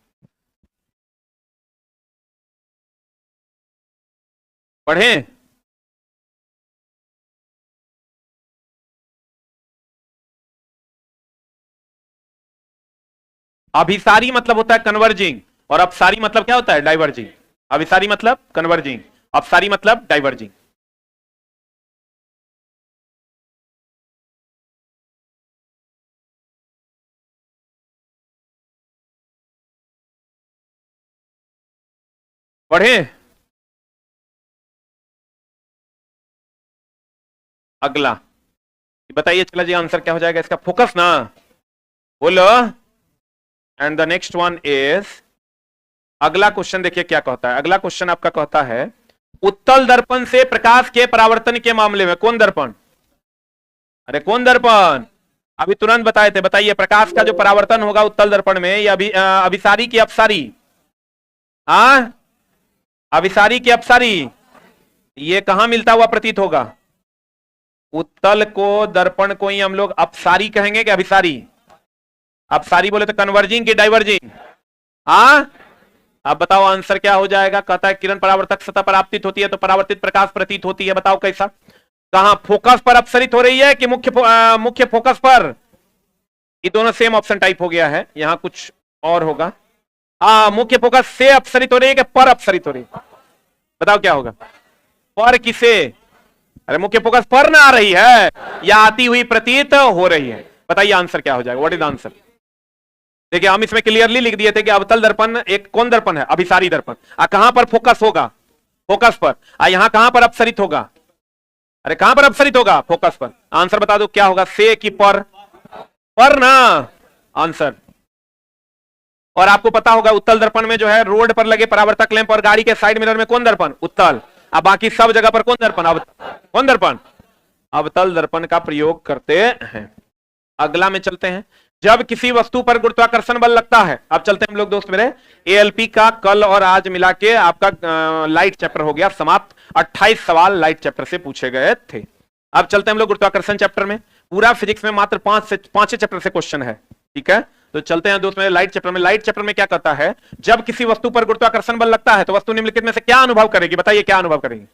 पढ़ें। अभिसारी मतलब होता है कन्वर्जिंग, और अपसारी मतलब क्या होता है? डाइवर्जिंग। अभिसारी मतलब कन्वर्जिंग, अपसारी मतलब डाइवर्जिंग। पढ़ें। अगला बताइए, चला जी, आंसर क्या हो जाएगा इसका? फोकस ना, बोलो। And the next one is, अगला क्वेश्चन देखिए क्या कहता है। अगला क्वेश्चन आपका कहता है उत्तल दर्पण से प्रकाश के परावर्तन के मामले में कौन दर्पण? अरे कौन दर्पण? अभी तुरंत बताए थे, बताइए। प्रकाश का जो परावर्तन होगा उत्तल दर्पण में, ये अभिसारी की अपसारी? हाँ, अभिसारी की अपसारी? ये कहां मिलता हुआ प्रतीत होगा? उत्तल को, दर्पण को ही हम लोग अपसारी कहेंगे कि अभिसारी? अपसारी बोले तो कन्वर्जिंग की डाइवर्जिंग? हाँ, अब बताओ आंसर क्या हो जाएगा? कहता है किरण परावर्तक सतह पर आपतित होती है तो परावर्तित प्रकाश प्रतीत होती है। बताओ कैसा? कहां? फोकस पर अपसरित हो रही है कि मुख्य फोकस पर? ये दोनों सेम ऑप्शन टाइप हो गया है, यहां कुछ और होगा। मुख्य फोकस से अपसरित हो रही है कि पर अपसरित हो रही है? बताओ क्या होगा? पर किसे? अरे मुख्य फोकस पर ना आ रही है या आती हुई प्रतीत हो रही है? बताइए आंसर क्या हो जाएगा? What is answer? देखिए, हम इसमें क्लियरली लिख दिए थे कि अवतल दर्पण एक कौन दर्पण है? अभिसारी दर्पण। कहां पर फोकस होगा? फोकस पर। यहां कहां पर अपसरित होगा? अरे कहां पर अपसरित होगा? फोकस पर। आंसर बता दो क्या होगा? से की पर? पर ना आंसर। और आपको पता होगा उत्तल दर्पण में जो है रोड पर लगे परावर्तक लैंप और गाड़ी के साइड मिरर में कौन दर्पण? उत्तल। अब बाकी सब जगह पर कौन दर्पण? कौन दर्पण? अवतल दर्पण का प्रयोग करते हैं। अगला में चलते हैं। जब किसी वस्तु पर गुरुत्वाकर्षण बल लगता है, अब चलते हैं हम लोग दोस्त मेरे एएलपी का कल और आज मिला के आपका लाइट चैप्टर हो गया समाप्त। 28 सवाल लाइट चैप्टर से पूछे गए थे। अब चलते हैं हम लोग गुरुत्वाकर्षण चैप्टर में। पूरा फिजिक्स में मात्र 5 चैप्टर से क्वेश्चन है, ठीक है? तो चलते हैं दोस्त मेरे लाइट चैप्टर में। लाइट चैप्टर में क्या कहता है? जब किसी वस्तु पर गुरुत्वाकर्षण बल लगता है तो वस्तु निम्नलिखित में से क्या अनुभव करेगी? बताइए क्या अनुभव करेगी?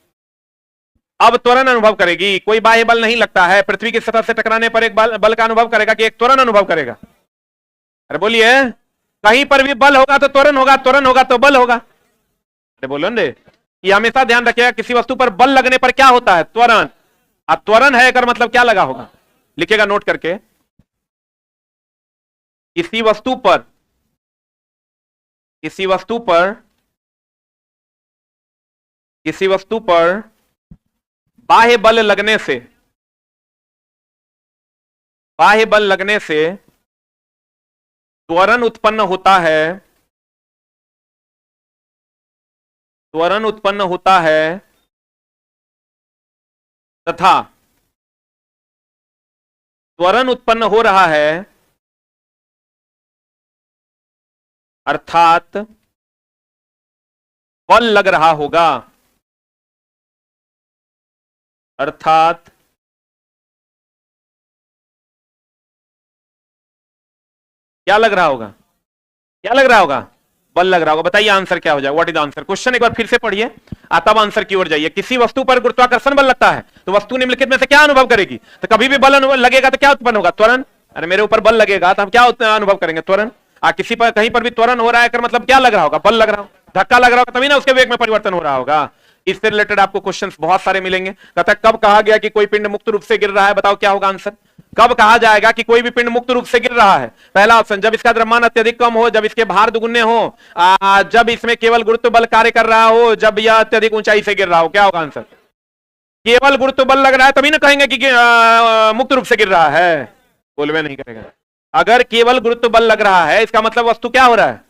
अब त्वरण अनुभव करेगी। कोई बाह्य बल नहीं लगता है। पृथ्वी की सतह से टकराने पर एक बल का अनुभव करेगा कि एक त्वरण अनुभव करेगा? अरे बोलिए, कहीं पर भी बल होगा तो त्वरण होगा, त्वरण होगा तो बल होगा। अरे बोलो रे, ये हमेशा ध्यान रखिएगा, किसी वस्तु पर बल लगने पर क्या होता है? त्वरण। अब त्वरण है अगर मतलब क्या लगा होगा? लिखिएगा नोट करके। किसी वस्तु पर, किसी वस्तु पर, किसी वस्तु पर बाह्य बल लगने से, बाह्य बल लगने से त्वरण उत्पन्न होता है, त्वरण उत्पन्न होता है तथा त्वरण उत्पन्न हो रहा है अर्थात बल लग रहा होगा, अर्थात क्या लग रहा होगा? क्या लग रहा होगा? बल लग रहा होगा। बताइए आंसर क्या हो जाएगा? What is answer? क्वेश्चन एक बार फिर से पढ़िए, तब आंसर की ओर जाइए। किसी वस्तु पर गुरुत्वाकर्षण बल लगता है तो वस्तु निम्नलिखित में से क्या अनुभव करेगी? तो कभी भी बल लगेगा तो क्या उत्पन्न होगा? त्वरण। अरे मेरे ऊपर बल लगेगा तो हम क्या अनुभव करेंगे? त्वरण। किसी पर कहीं पर भी त्वरण हो रहा है, मतलब क्या लग रहा होगा? बल लग रहा होगा, धक्का लग रहा होगा, तभी ना उसके वेग में परिवर्तन हो रहा होगा। इससे रिलेटेड आपको क्वेश्चंस बहुत सारे मिलेंगे। कहता है कब कहा गया कि कोई पिंड मुक्त रूप से गिर रहा है? बताओ क्या होगा आंसर? कब कहा जाएगा कि कोई भी पिंड मुक्त रूप से गिर रहा है? पहला ऑप्शन, जब इसका द्रव्यमान अत्यधिक कम हो, जब इसके भार दुगुने हो, जब इसमें केवल गुरुत्व बल कार्य कर रहा हो, जब यह अत्यधिक ऊंचाई से गिर रहा हो। क्या होगा आंसर? केवल गुरुत्व बल लग रहा है तभी ना कहेंगे कि मुक्त रूप से गिर रहा है। बोलवे नहीं करेगा। अगर केवल गुरुत्व बल लग रहा है इसका मतलब वस्तु क्या हो रहा है?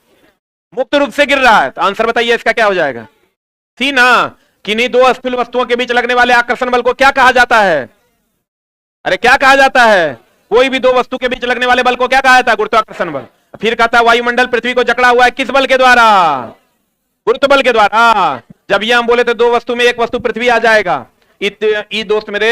मुक्त रूप से गिर रहा है। तो आंसर बताइए इसका क्या हो जाएगा? सी ना। किन्हीं दो अस्थिर वस्तुओं के बीच लगने वाले आकर्षण बल को क्या कहा जाता है? अरे क्या कहा जाता है? कोई भी दो वस्तु के बीच लगने वाले बल को क्या कहा जाता है? गुरुत्वाकर्षण बल। फिर कहता है वायुमंडल पृथ्वी को जकड़ा हुआ है किस बल के द्वारा? गुरुत्व बल के द्वारा। जब ये हम बोले तो दो वस्तु में एक वस्तु पृथ्वी आ जाएगा। दोस्त मेरे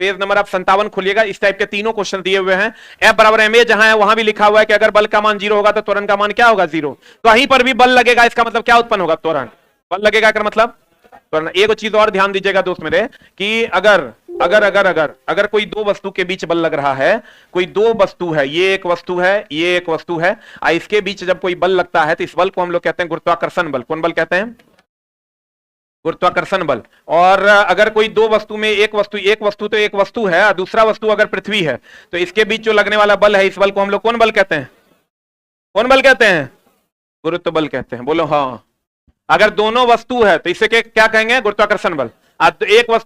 पेज नंबर आप 57 खोलिएगा। इस टाइप के तीनों क्वेश्चन दिए हुए हैं। F बराबर ma जहां है वहां भी लिखा हुआ है कि अगर बल का मान 0 होगा तो त्वरण का मान क्या होगा? 0। तो कहीं पर भी बल लगेगा इसका मतलब क्या उत्पन्न होगा? त्वरण। बल लगेगा का मतलब त्वरण। एक चीज और ध्यान दीजिएगा दोस्त मेरे कि अगर अगर अगर अगर अगर कोई दो वस्तु के बीच बल लग रहा है, कोई दो वस्तु है, ये एक वस्तु है, ये एक वस्तु है, इसके बीच जब कोई बल लगता है तो इस बल को हम लोग कहते हैं गुरुत्वाकर्षण बल। कौन बल कहते हैं? गुरुत्वाकर्षण बल। और अगर कोई दो वस्तु में एक वस्तु तो एक वस्तु है, दूसरा वस्तु अगर पृथ्वी है, तो इसके बीच जो लगने वाला बल है इस बल को हम लोग कौन बल कहते हैं? कौन बल कहते हैं? गुरुत्व बल कहते हैं। बोलो हाँ। अगर दोनों वस्तु है तो इसे क्या कहेंगे? गुरुत्वाकर्षण बल।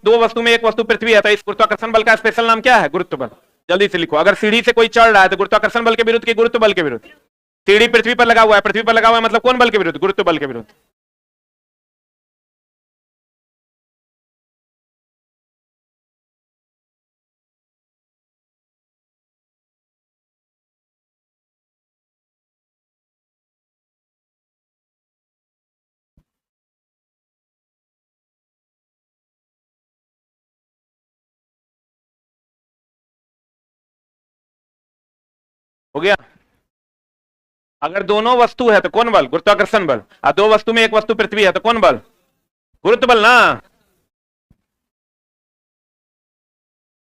दो वस्तु में एक वस्तु पृथ्वी है तो इस गुरुत्वाकर्षण बल का स्पेशल नाम क्या है? गुरुत्व बल। जल्दी से लिखो। अगर सीढ़ी से कोई चढ़ रहा है तो गुरुत्वाकर्षण बल के विरुद्ध कि गुरुत्व बल के विरुद्ध? सीढ़ी पृथ्वी पर लगा हुआ है, पृथ्वी पर लगा हुआ है मतलब कौन बल के विरुद्ध? गुरुत्व बल के विरुद्ध। हो गया? अगर दोनों वस्तु है तो कौन बल? गुरुत्वाकर्षण बल। और दो वस्तु में एक वस्तु पृथ्वी है तो कौन बल? गुरुत्व बल ना।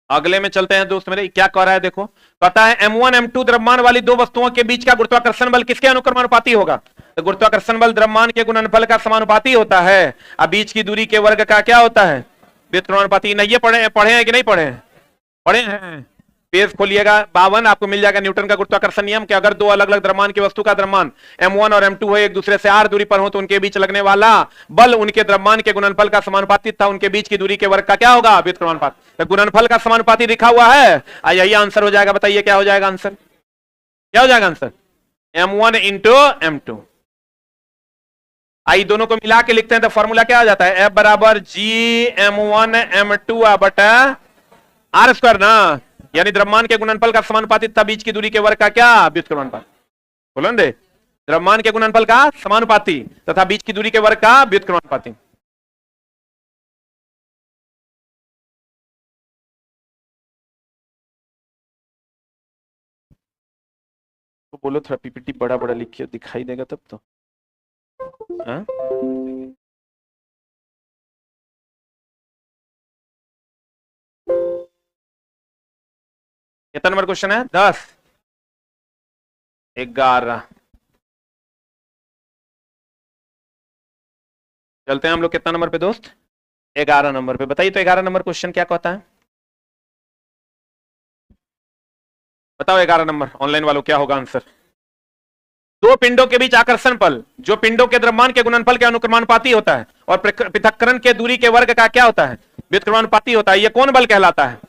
अगले में चलते हैं दोस्त मेरे। क्या कह रहा है देखो। पता है M1 M2 द्रव्यमान वाली दो वस्तुओं के बीच का गुरुत्वाकर्षण बल किसके अनुक्रमानुपाती होगा? तो गुरुत्वाकर्षण बल द्रव्यमान के गुणनफल का समानुपाती होता है। अब बीच की दूरी के वर्ग का क्या होता है? व्युत्क्रमानुपाती। नहीं ये पढ़े हैं कि नहीं पढ़े हैं? पढ़े हैं। पेज खोलिएगा 52, आपको मिल जाएगा न्यूटन का गुरुत्वाकर्षण नियम कि अगर दो अलग अलग द्रव्यमान की वस्तु का द्रव्यमान M1 और M2 है, एक दूसरे से r दूरी पर हो, तो उनके बीच लगने वाला बल उनके द्रव्यमान के गुणनफल का समानुपाती था उनके बीच की दूरी के वर्ग का क्या होगा? व्युत्क्रमानुपात। तो गुणनफल का समानुपाती लिखा हुआ है, यही आंसर हो जाएगा। बताइए क्या हो जाएगा आंसर? क्या हो जाएगा आंसर? M1 into M2। आई दोनों को मिला के लिखते हैं तो फॉर्मूला क्या आ जाता है? F बराबर G M1 M2 बटा R स्क्वायर ना। यानी द्रव्यमान के गुणनफल का समानुपातिक था बीच की दूरी के वर्ग का क्या? व्युत्क्रमानुपात। बोलो दे। द्रव्यमान के गुणनफल का समानुपाती तथा बीच की दूरी के वर्ग का व्युत्क्रमानुपाती। तो बोलो थोड़ा पीपीटी बड़ा बड़ा लिखिए, दिखाई देगा तब तो। हाँ? कितना नंबर क्वेश्चन है? 10 11। चलते हैं हम लोग कितना नंबर पे दोस्त? 11 नंबर पे। बताइए तो 11 नंबर क्वेश्चन क्या कहता है? बताओ 11 नंबर ऑनलाइन वालों क्या होगा आंसर? दो पिंडों के बीच आकर्षण बल जो पिंडों के द्रव्यमान के गुणनफल के अनुक्रमानुपाती होता है और पृथक्करण के दूरी के वर्ग का क्या होता है? व्युत्क्रमानुपाती होता है। ये कौन बल कहलाता है?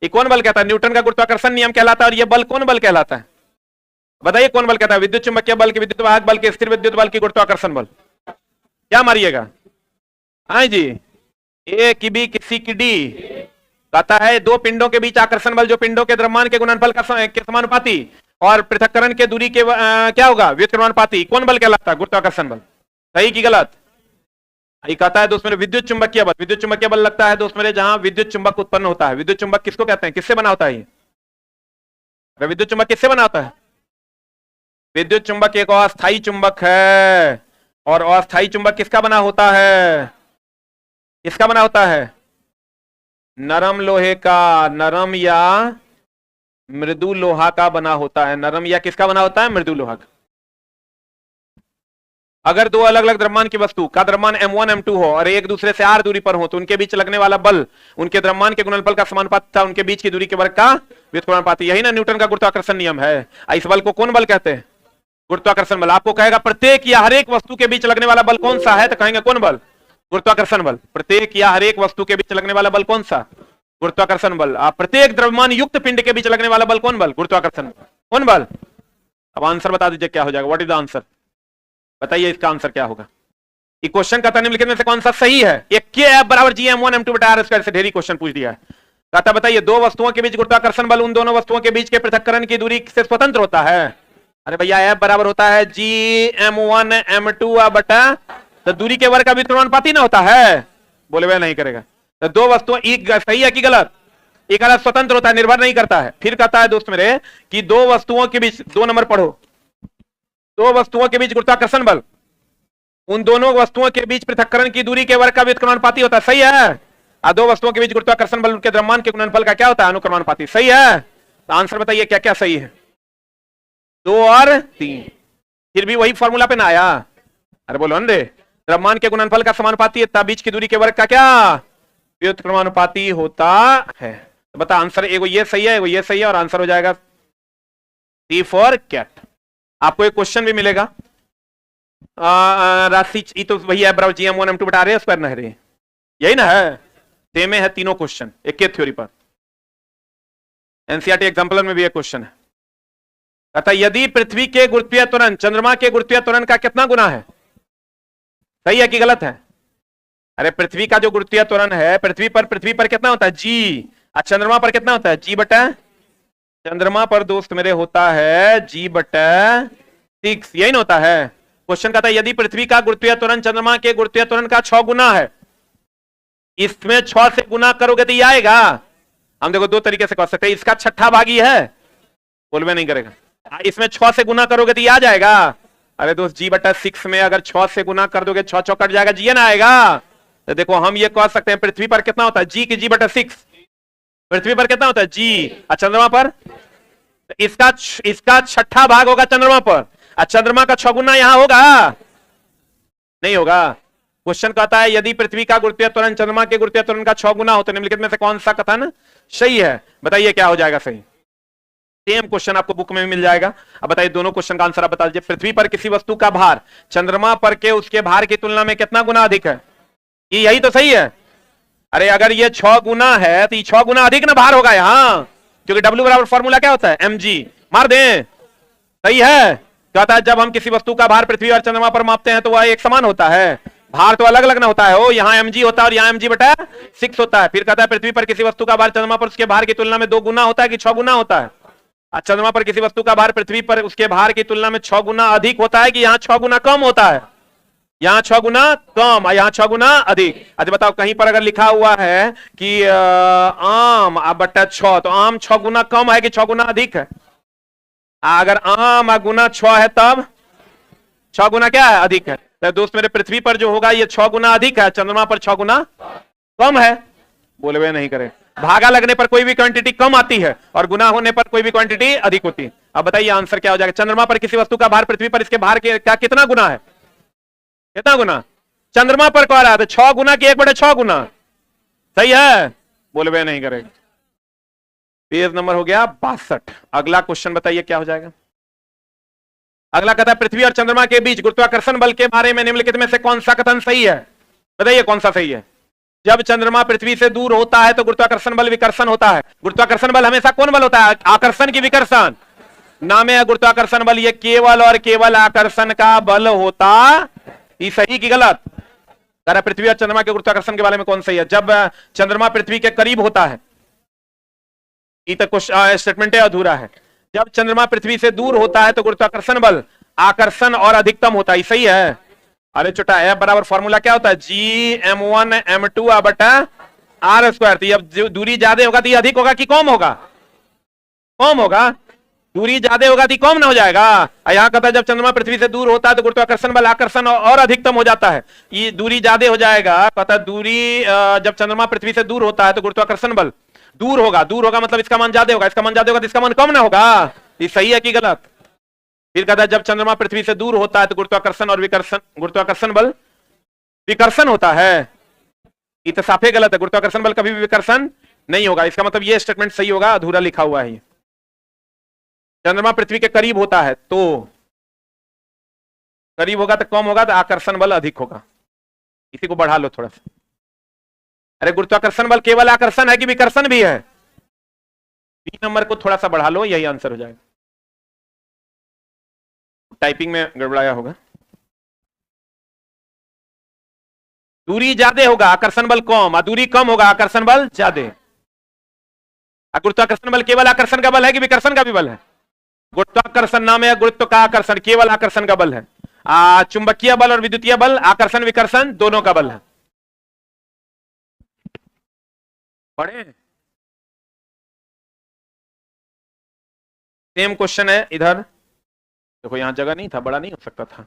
ये कौन बल कहता है? न्यूटन का गुरुत्वाकर्षण नियम कहलाता है। और ये बल कौन बल कहलाता है? बताइए कौन बल कहता है? विद्युत चुंबकीय बल की, विद्युत वाहक बल की, स्थिर विद्युत बल की, गुरुत्वाकर्षण बल। क्या मारिएगा? हाँ जी। ए की बी किसी की डी। कहता है दो पिंडों के बीच आकर्षण बल जो पिंडों के द्रव्यमान के गुणनफल के समानुपाती और पृथक्करण के दूरी के क्या होगा? व्युत्क्रमानुपाती। कौन बल कहलाता है? गुरुत्वाकर्षण बल। सही की गलत? ये कहता है दोस्त मेरे विद्युत चुंबकीय बल। विद्युत चुंबकीय बल लगता है दोस्त मेरे जहां विद्युत चुंबक उत्पन्न होता है। विद्युत चुंबक किसको कहते हैं? किससे बना होता है ये? विद्युत चुंबक किससे बना होता है? विद्युत चुंबक एक अस्थायी चुंबक है, और अस्थायी चुंबक किसका बना होता है? किसका बना होता है? नरम लोहे का, नरम या मृदु लोहा का बना होता है। नरम या किसका बना होता है? मृदु लोहा का। अगर दो अलग अलग द्रव्यमान की वस्तु का द्रव्यमान m1 m2 हो और एक दूसरे से r दूरी पर हो, तो उनके बीच लगने वाला बल उनके द्रव्यमान के गुणनफल का समानुपाती था उनके बीच की दूरी के वर्ग का व्युत्क्रमानुपाती। यही ना न्यूटन का गुरुत्वाकर्षण नियम है। इस बल को कौन बल कहते हैं? गुरुत्वाकर्षण बल। आपको कहेगा प्रत्येक या हर एक वस्तु के बीच लगने वाला बल कौन सा है, तो कहेंगे कौन बल? गुरुत्वाकर्षण बल। प्रत्येक या हर एक वस्तु के बीच लगने वाला बल कौन सा? गुरुत्वाकर्षण बल। प्रत्येक द्रव्यमान युक्त पिंड के बीच लगने वाला बल कौन बल? गुरुत्वाकर्षण। कौन बल? अब आंसर बता दीजिए क्या हो जाएगा। What is the answer? बताइए इसका आंसर क्या होगा। ये क्वेश्चन कहता निम्नलिखित में से कौन सा सही है? एक के एफ बराबर जी m1 m2 बटा r स्क्वायर से ढेरी क्वेश्चन पूछ दिया है। कहता बताइए दो वस्तुओं के बीच गुरुत्वाकर्षण बल उन दोनों वस्तुओं के बीच के पृथक्करण की दूरी से स्वतंत्र होता है। अरे भैया एफ बराबर होता है जी m1 m2 बटा, तो दूरी के वर्ग का व्युत्क्रमानुपाती ना होता है। बोले वह नहीं करेगा। तो दो वस्तुओं एक सही है कि गलत? एक अलग स्वतंत्र होता है, निर्भर नहीं करता है। फिर कहता है दोस्त मेरे कि दो वस्तुओं के बीच, 2 नंबर पढ़ो, दो वस्तुओं के बीच गुरुत्वाकर्षण बल उन दोनों वस्तुओं के बीच पृथक्करण की दूरी के वर्ग का व्युत्क्रमानुपाती होता है। सही है। दो वस्तुओं के बीच गुरुत्वाकर्षण बल उनके द्रव्यमान के गुणनफल का क्या होता है? अनुक्रमानुपाती। सही है। तो आंसर बताइए क्या क्या सही है? 2 और 3। फिर भी वही फॉर्मूला पे ना आया। अरे बोलो अंधे, द्रव्यमान के गुणनफल का समानुपाती है, बीच की दूरी के वर्ग का क्या? व्युत्क्रमानुपाती होता है। तो बता आंसर, एगो ये सही है, एगो ये सही है, और आंसर हो जाएगा सी फॉर कैट। आपको एक क्वेश्चन भी मिलेगा, राशि तो वही है बराबर जी m1 m2 बटा रहे स्क्वायर ना है, यही ना है। सेम है तीनों क्वेश्चन एक के थ्योरी पर। एनसीईआरटी एग्जाम्पलर में भी एक क्वेश्चन है। कहता यदि पृथ्वी के गुरुत्वीय त्वरण चंद्रमा के गुरुत्वीय त्वरण का कितना गुना है? सही है कि गलत है? अरे पृथ्वी का जो गुरुत्वीय त्वरण है पृथ्वी पर कितना होता है? जी। चंद्रमा पर कितना होता है? जी बटा, चंद्रमा पर दोस्त मेरे होता है जी बटा 6, यही ना होता है। क्वेश्चन कहता है यदि पृथ्वी का गुरुत्वीय त्वरण चंद्रमा के गुरुत्वीय त्वरण का 6 गुना है, इसमें 6 से गुना करोगे तो ये आएगा। हम देखो दो तरीके से कर सकते हैं, इसका छठा भागी है, बोलवे नहीं करेगा, इसमें 6 से गुना करोगे तो ये आ जाएगा। अरे दोस्त जी बटा 6 में अगर 6 से गुना कर दोगे 6 कट जाएगा, जी ना आएगा। तो देखो हम ये कह सकते हैं पृथ्वी पर कितना होता है? जी की जी बटा 6। पृथ्वी पर कितना होता है? जी। और चंद्रमा पर? तो इसका छठा भाग होगा चंद्रमा पर, और चंद्रमा का 6 गुना यहां होगा? नहीं होगा। क्वेश्चन कहता है यदि पृथ्वी का गुरुत्वीय त्वरण चंद्रमा के गुरुत्वीय त्वरण का 6 गुना हो तो निम्नलिखित में से कौन सा कथन सही है? बताइए क्या हो जाएगा सही। सेम क्वेश्चन आपको बुक में भी मिल जाएगा। अब बताइए दोनों क्वेश्चन का आंसर आप बता दीजिए। पृथ्वी पर किसी वस्तु का भार चंद्रमा पर के उसके भार की तुलना में कितना गुना अधिक है? यही तो सही है। अरे अगर ये 6 गुना है तो ये 6 गुना अधिक ना भार होगा यहाँ, क्योंकि W बराबर फॉर्मूला क्या होता है? mg। मार दें। सही है। कहता है जब हम किसी वस्तु का भार पृथ्वी और चंद्रमा पर मापते हैं तो वह एक समान होता है, भार तो अलग अलग ना होता है। हो यहाँ mg होता है और यहाँ mg बटा 6 होता है। फिर कहता है पृथ्वी पर किसी वस्तु का भार चंद्रमा पर उसके भार की तुलना में 2 गुना होता है कि 6 गुना होता है? चंद्रमा पर किसी वस्तु का भार पृथ्वी पर उसके भार की तुलना में 6 गुना अधिक होता है कि यहाँ 6 गुना कम होता है? यहाँ 6 गुना कम, यहाँ 6 गुना अधिक। अच्छा बताओ कहीं पर अगर लिखा हुआ है कि आम बटा 6, तो आम 6 गुना कम है कि 6 गुना अधिक है? अगर आम गुना 6 है तब 6 गुना क्या है? अधिक है। तो दोस्त मेरे पृथ्वी पर जो होगा ये 6 गुना अधिक है, चंद्रमा पर 6 गुना कम है। बोले वे नहीं करे। भागा लगने पर कोई भी क्वांटिटी कम आती है और गुना होने पर कोई भी क्वांटिटी अधिक होती है। अब बताइए आंसर क्या हो जाएगा। चंद्रमा पर किसी वस्तु का भार पृथ्वी पर इसके भार के क्या कितना गुना है? कितना गुना? चंद्रमा पर कह रहा है तो 6 गुना की 1/6 गुना। सही है। बोले वे नहीं करेगा। पेज नंबर हो गया 62। अगला क्वेश्चन बताइए क्या हो जाएगा। अगला कहता है पृथ्वी और चंद्रमा के बीच गुरुत्वाकर्षण बल के बारे में निम्नलिखित में से कौन सा कथन सही है? बताइए कौन सा सही है। जब चंद्रमा पृथ्वी से दूर होता है तो गुरुत्वाकर्षण बल विकर्षण होता है। गुरुत्वाकर्षण बल हमेशा कौन बल होता है? आकर्षण की विकर्षण। नाम है गुरुत्वाकर्षण बल, ये केवल और केवल आकर्षण का बल होता। ये सही की गलत? पृथ्वी और चंद्रमा के गुरुत्वाकर्षण के बारे में कौन सही है? जब चंद्रमा पृथ्वी के करीब होता है, ये तो स्टेटमेंट अधूरा है। जब चंद्रमा पृथ्वी से दूर होता है तो गुरुत्वाकर्षण बल आकर्षण और अधिकतम होता है। सही है। अरे छोटा F बराबर फॉर्मूला क्या होता है? जी m1 m2 बटा r स्क्वायर। तो अब दूरी ज्यादा होगा तो ये अधिक होगा कि कम होगा? कम होगा। दूरी ज्यादा होगा तो कम ना हो जाएगा। यहाँ कहता है जब चंद्रमा पृथ्वी से दूर होता है तो गुरुत्वाकर्षण बल आकर्षण और अधिकतम हो जाता है। ये दूरी ज्यादा हो जाएगा, कहता है दूरी जब चंद्रमा पृथ्वी से दूर होता है तो गुरुत्वाकर्षण बल दूर होगा मतलब इसका मान ज्यादा होगा, इसका मान ज्यादा होगा तो इसका मान कम ना होगा। ये सही है कि गलत? फिर कहता है जब चंद्रमा पृथ्वी से दूर होता है तो गुरुत्वाकर्षण और विकर्षण, गुरुत्वाकर्षण बल विकर्षण होता है। ये तो साफे गलत है, गुरुत्वाकर्षण बल कभी भी विकर्षण नहीं होगा। इसका मतलब ये स्टेटमेंट सही होगा, अधूरा लिखा हुआ है। चंद्रमा पृथ्वी के करीब होता है तो करीब होगा तो कम होगा तो आकर्षण बल अधिक होगा। इसी को बढ़ा लो थोड़ा सा। अरे गुरुत्वाकर्षण बल केवल आकर्षण है कि विकर्षण भी है? बी नंबर को थोड़ा सा बढ़ा लो, यही आंसर हो जाएगा। टाइपिंग में गड़बड़ाया होगा। दूरी ज्यादा होगा आकर्षण बल कम, और दूरी कम होगा आकर्षण बल ज्यादा। गुरुत्वाकर्षण बल केवल आकर्षण का बल है कि विकर्षण का भी बल है? गुरुत्वाकर्षण नाम है गुरुत्व का आकर्षण, केवल आकर्षण का बल है। चुंबकीय बल और विद्युतीय बल आकर्षण विकर्षण दोनों का बल है। पढ़े? सेम क्वेश्चन है इधर, देखो यहां जगह नहीं था, बड़ा नहीं हो सकता था।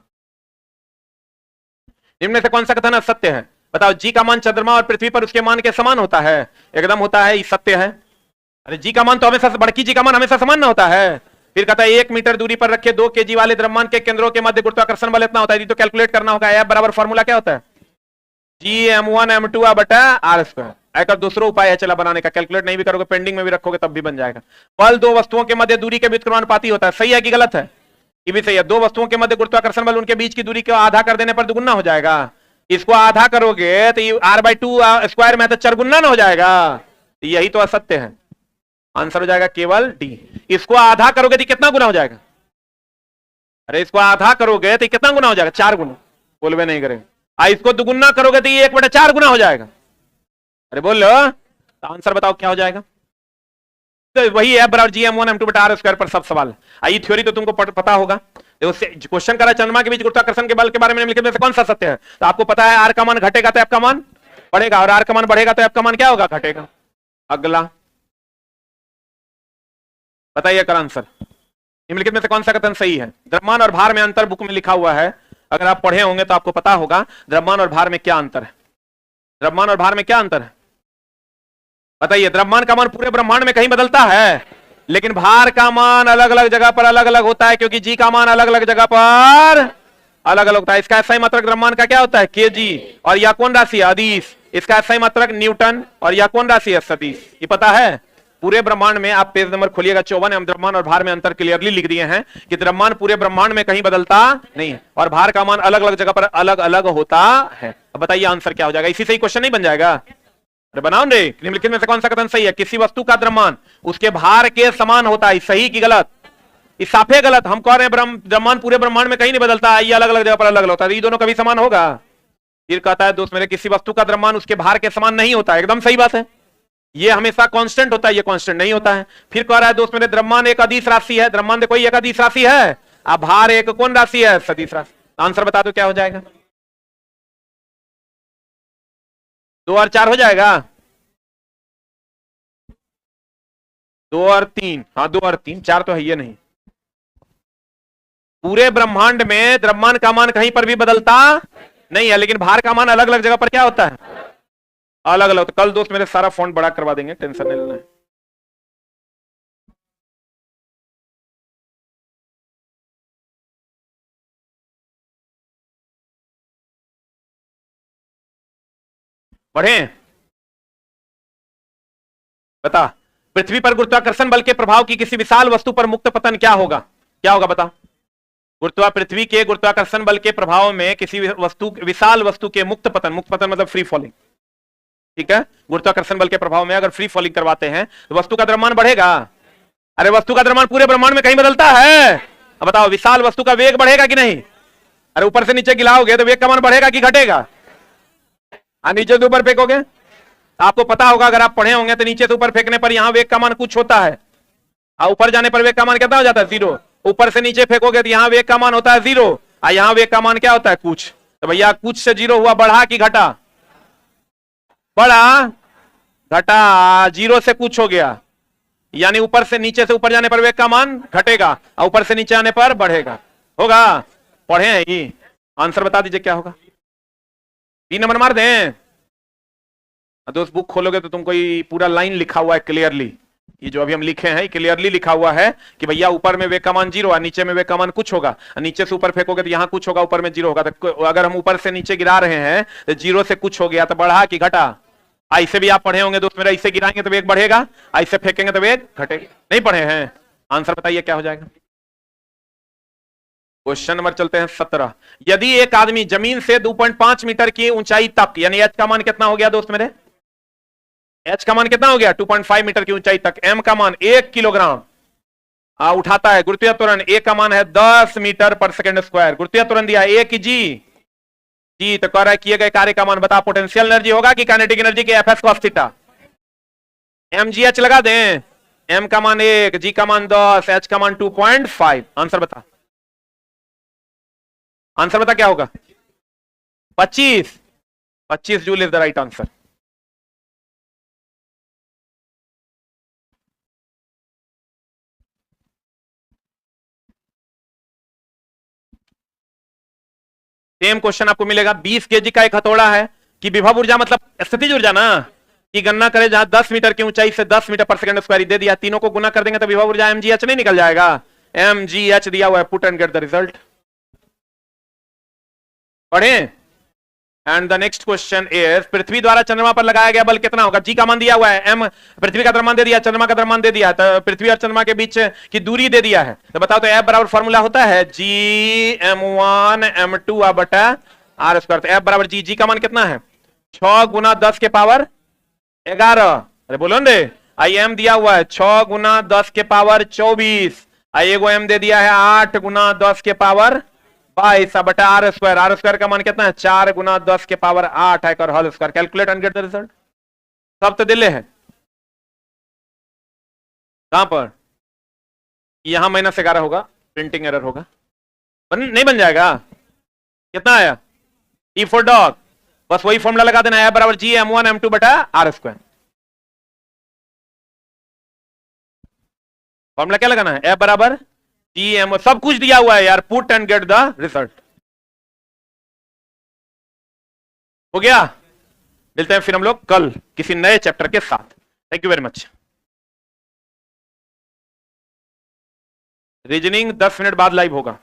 निम्न में से कौन सा कथन असत्य है? बताओ। जी का मान चंद्रमा और पृथ्वी पर उसके मान के समान होता है। एकदम होता है, ये सत्य है। अरे जी का मान तो हमेशा, बड़की जी का मान हमेशा समान ना होता है। फिर कहता है 1 मीटर दूरी पर रखे 2 kg वाले द्रव्यमान के केंद्रों के मध्य गुरुत्वाकर्षण बल इतना होता है। तो कैलकुलेट करना होगा। F बराबर फॉर्मूला क्या होता है? Gm1 m2 बटा r²। एक दूसरा उपाय है चला बनाने का, कैलकुलेट नहीं भी करोगे पेंडिंग में भी रखोगे तब भी बन जाएगा। बल दो वस्तुओं के मध्य दूरी के व्युत्क्रमानुपाती होता है। सही है कि गलत है? ये भी सही है। दो वस्तुओं के मध्य गुरुत्वाकर्षण बल उनके बीच की दूरी को आधा कर देने पर दुगुना हो जाएगा। इसको आधा करोगे तो r/2 स्क्वायर में तो चरगुना ना हो जाएगा। यही तो असत्य है। आंसर हो जाएगा केवल डी। इसको आधा करोगे तो कितना गुना हो जाएगा? अरे इसको आधा करोगे तो कितना गुना हो जाएगा? 4 गुना। बोलवे नहीं करेंगे। इसको दुगुना करोगे तो 1/4 गुना हो जाएगा। अरे बोल लो तो आंसर बताओ क्या हो जाएगा? तो वही है बराबर Gm1 m2 बटा r² पर सब सवाल। ये थ्योरी तो तुमको पता होगा। क्वेश्चन करा चंद्रमा के बीच गुरुत्वाकर्षण के बल के बारे में निम्नलिखित में से कौन सा सत्य है? तो आपको पता है आर का मान घटेगा तो एफ का मान बढ़ेगा, और आर का मान बढ़ेगा तो एफ का मान क्या होगा? घटेगा। अगला बताइए कर आंसर। निम्नलिखित में से कौन सा कथन सही है? द्रव्यमान और भार में अंतर बुक में लिखा हुआ है। अगर आप पढ़े होंगे तो आपको पता होगा द्रव्यमान और भार में क्या अंतर है। द्रव्यमान और भार में क्या अंतर है बताइए। द्रव्यमान का मान पूरे ब्रह्मांड में कहीं बदलता है, लेकिन भार का मान अलग अलग जगह पर अलग अलग होता है, क्योंकि जी का मान अलग अलग जगह पर अलग अलग होता है। इसका SI मात्रक द्रव्यमान का क्या होता है? kg। और यह कौन राशि है? अदिश। इसका SI मात्रक न्यूटन। और यह कौन राशि है? सदिश। ये पता है? पूरे ब्रह्मांड में आप पेज नंबर खोलिएगा 54, हम द्रव्यमान और भार में अंतर क्लियरली लिख दिए हैं कि द्रव्यमान पूरे ब्रह्मांड में कहीं बदलता नहीं है, और भार का मान अलग अलग जगह पर अलग अलग होता है। अब बताइए आंसर क्या हो जाएगा? इसी से ही क्वेश्चन नहीं बन जाएगा? अरे बनाओ रे। निम्नलिखित में से कौन सा कथन सही है? किसी वस्तु का द्रव्यमान उसके भार के समान होता है। सही कि गलत? इस साफे गलत। हम कह रहे हैं द्रव्यमान पूरे ब्रह्मांड में कहीं नहीं बदलता है, ये अलग अलग जगह पर अलग अलग होता है। ये दोनों कभी समान होगा? फिर कहता है दोस्त मेरे किसी वस्तु का द्रव्यमान उसके भार के समान नहीं होता है। एकदम सही बात है। ये हमेशा कांस्टेंट होता है, ये कांस्टेंट नहीं होता है। फिर कह रहा है दोस्त मेरे द्रव्यमान एक अदिश राशि है। द्रव्यमान कोई एक अदिश राशि है, अब भार एक कौन राशि है? सदिश राशि। आंसर बता दो क्या हो जाएगा? 2 और 4 हो जाएगा? 2 और 3। हाँ 2 और 3, 4 तो है ये नहीं। पूरे ब्रह्मांड में द्रव्यमान का मान कहीं पर भी बदलता नहीं है, लेकिन भार का मान अलग अलग जगह पर क्या होता है? अलग अलग। तो कल दोस्त मेरे सारा फॉन्ट बड़ा करवा देंगे, टेंशन नहीं लेना है। बढ़े? बता। पृथ्वी पर गुरुत्वाकर्षण बल के प्रभाव की किसी विशाल वस्तु पर मुक्त पतन क्या होगा? क्या होगा बता? पृथ्वी के गुरुत्वाकर्षण बल के प्रभाव में किसी वस्तु, विशाल वस्तु के मुक्त पतन, मुक्त पतन मतलब फ्री फॉलिंग, ठीक है? गुरुत्वाकर्षण बल के प्रभाव में अगर फ्री फॉलिंग करवाते हैं तो वस्तु का द्रव्यमान बढ़ेगा। अरे वस्तु का द्रव्यमान पूरे ब्रह्मांड में कहीं बदलता है? अब बताओ विशाल वस्तु का वेग बढ़ेगा कि नहीं? अरे ऊपर से नीचे गिलाओगे तो वेग का मान बढ़ेगा कि घटेगा? नीचे से ऊपर फेंकोगे? आपको पता होगा, अगर आप पढ़े होंगे तो नीचे से ऊपर फेंकने पर यहां वेग का मान कुछ होता है, और ऊपर जाने पर वेग का मान कितना हो जाता है? 0। ऊपर से नीचे फेंकोगे तो यहां वेग का मान होता है 0, और यहां वेग का मान क्या होता है? कुछ। तो भैया कुछ से 0 हुआ, बढ़ा कि घटा? बढ़ा। घटा। 0 से कुछ हो गया, यानी ऊपर से नीचे से ऊपर जाने पर वेग का मान घटेगा और ऊपर से नीचे आने पर बढ़ेगा। होगा? पढ़े हैं ये? आंसर बता दीजिए क्या होगा। 3 नंबर मार दें। दोस्त बुक खोलोगे तो तुमको ये पूरा लाइन लिखा हुआ है क्लियरली। ये जो अभी हम लिखे हैं क्लियरली लिखा हुआ है कि भैया ऊपर में वेग का मान 0 है, नीचे में वेग का मान कुछ होगा, नीचे से ऊपर फेंकोगे तो यहां कुछ होगा, ऊपर में 0 होगा। तो अगर हम ऊपर से नीचे गिरा रहे हैं तो 0 से कुछ हो गया तो बढ़ा कि घटा? ऐसे भी आप पढ़े होंगे दोस्त मेरा, ऐसे गिराएंगे तो वेग बढ़ेगा, ऐसे फेंकेंगे तो वेग घटेगा। नहीं पढ़े हैं? आंसर बताइए क्या हो जाएगा। क्वेश्चन नंबर चलते हैं 17। यदि एक आदमी जमीन से 2.5 मीटर की ऊंचाई तक, यानी एच का मान कितना हो गया दोस्त मेरे? एच का मान कितना हो गया? 2.5 मीटर की ऊंचाई तक। एम का मान 1 किलोग्राम उठाता है। गुरुत्वीय त्वरण ए का मान है 10 मीटर पर सेकंड स्क्वायर। गुरुत्वीय त्वरण दिया है 1 जी। जी तो कह रहा है किए गए कार्य का मान बता। पोटेंशियल एनर्जी होगा कि काइनेटिक एनर्जी की? F S cos theta. M G H लगा दें। एम का मान 1, जी का मान 10, एच का मान 2.5। आंसर बता। आंसर बता क्या होगा? 25 joule is the right answer. Same question आपको मिलेगा। 20 केजी का एक हथौड़ा है कि विभव ऊर्जा मतलब स्थितिज ऊर्जा ना की गणना करें जहां 10 मीटर की ऊंचाई से 10 मीटर पर सेकंड स्क्वायर दे दिया। तीनों को गुना कर देंगे तो विभव ऊर्जा mgh नहीं निकल जाएगा? mgh दिया हुआ है। Put and get the result. पढ़े? And the next question is पृथ्वी द्वारा चंद्रमा पर लगाया गया बल कितना होगा? जी का मान दिया हुआ है, एम पृथ्वी का द्रव्यमान दे दिया, चंद्रमा का द्रव्यमान दे दिया, तो पृथ्वी और चंद्रमा के बीच की दूरी दे दिया है। तो बताओ तो एफ बराबर फॉर्मूला होता है जी m1 m2 बटा आर स्क्वायर। तो एफ बराबर जी का मान कितना है? 6 गुना 10 के पावर 11। अरे बोलो ना रे। आई एम दिया हुआ है 6 गुना 10 के पावर 24। आई एगो एम दे दिया है 8 गुना 10 के पावर 22 बटा आर स्क्वायर। आर स्क्वायर का मान कितना है? 4 गुना 10 के पावर 8 है और whole square. Calculate and get the result. सब तो दिले है। कहां पर? यहां -11 होगा, प्रिंटिंग एरर होगा। नहीं बन जाएगा? कितना आया? E for dog. बस वही फॉर्मूला लगा देना है बराबर जी m1 m2 बटा आर स्क्वायर। फॉर्मूला क्या लगाना है? एफ बराबर जी एम। सब कुछ दिया हुआ है यार। Put and get the result. हो गया? मिलते हैं फिर हम लोग कल किसी नए चैप्टर के साथ। Thank you very much. Reasoning 10 minute बाद लाइव होगा।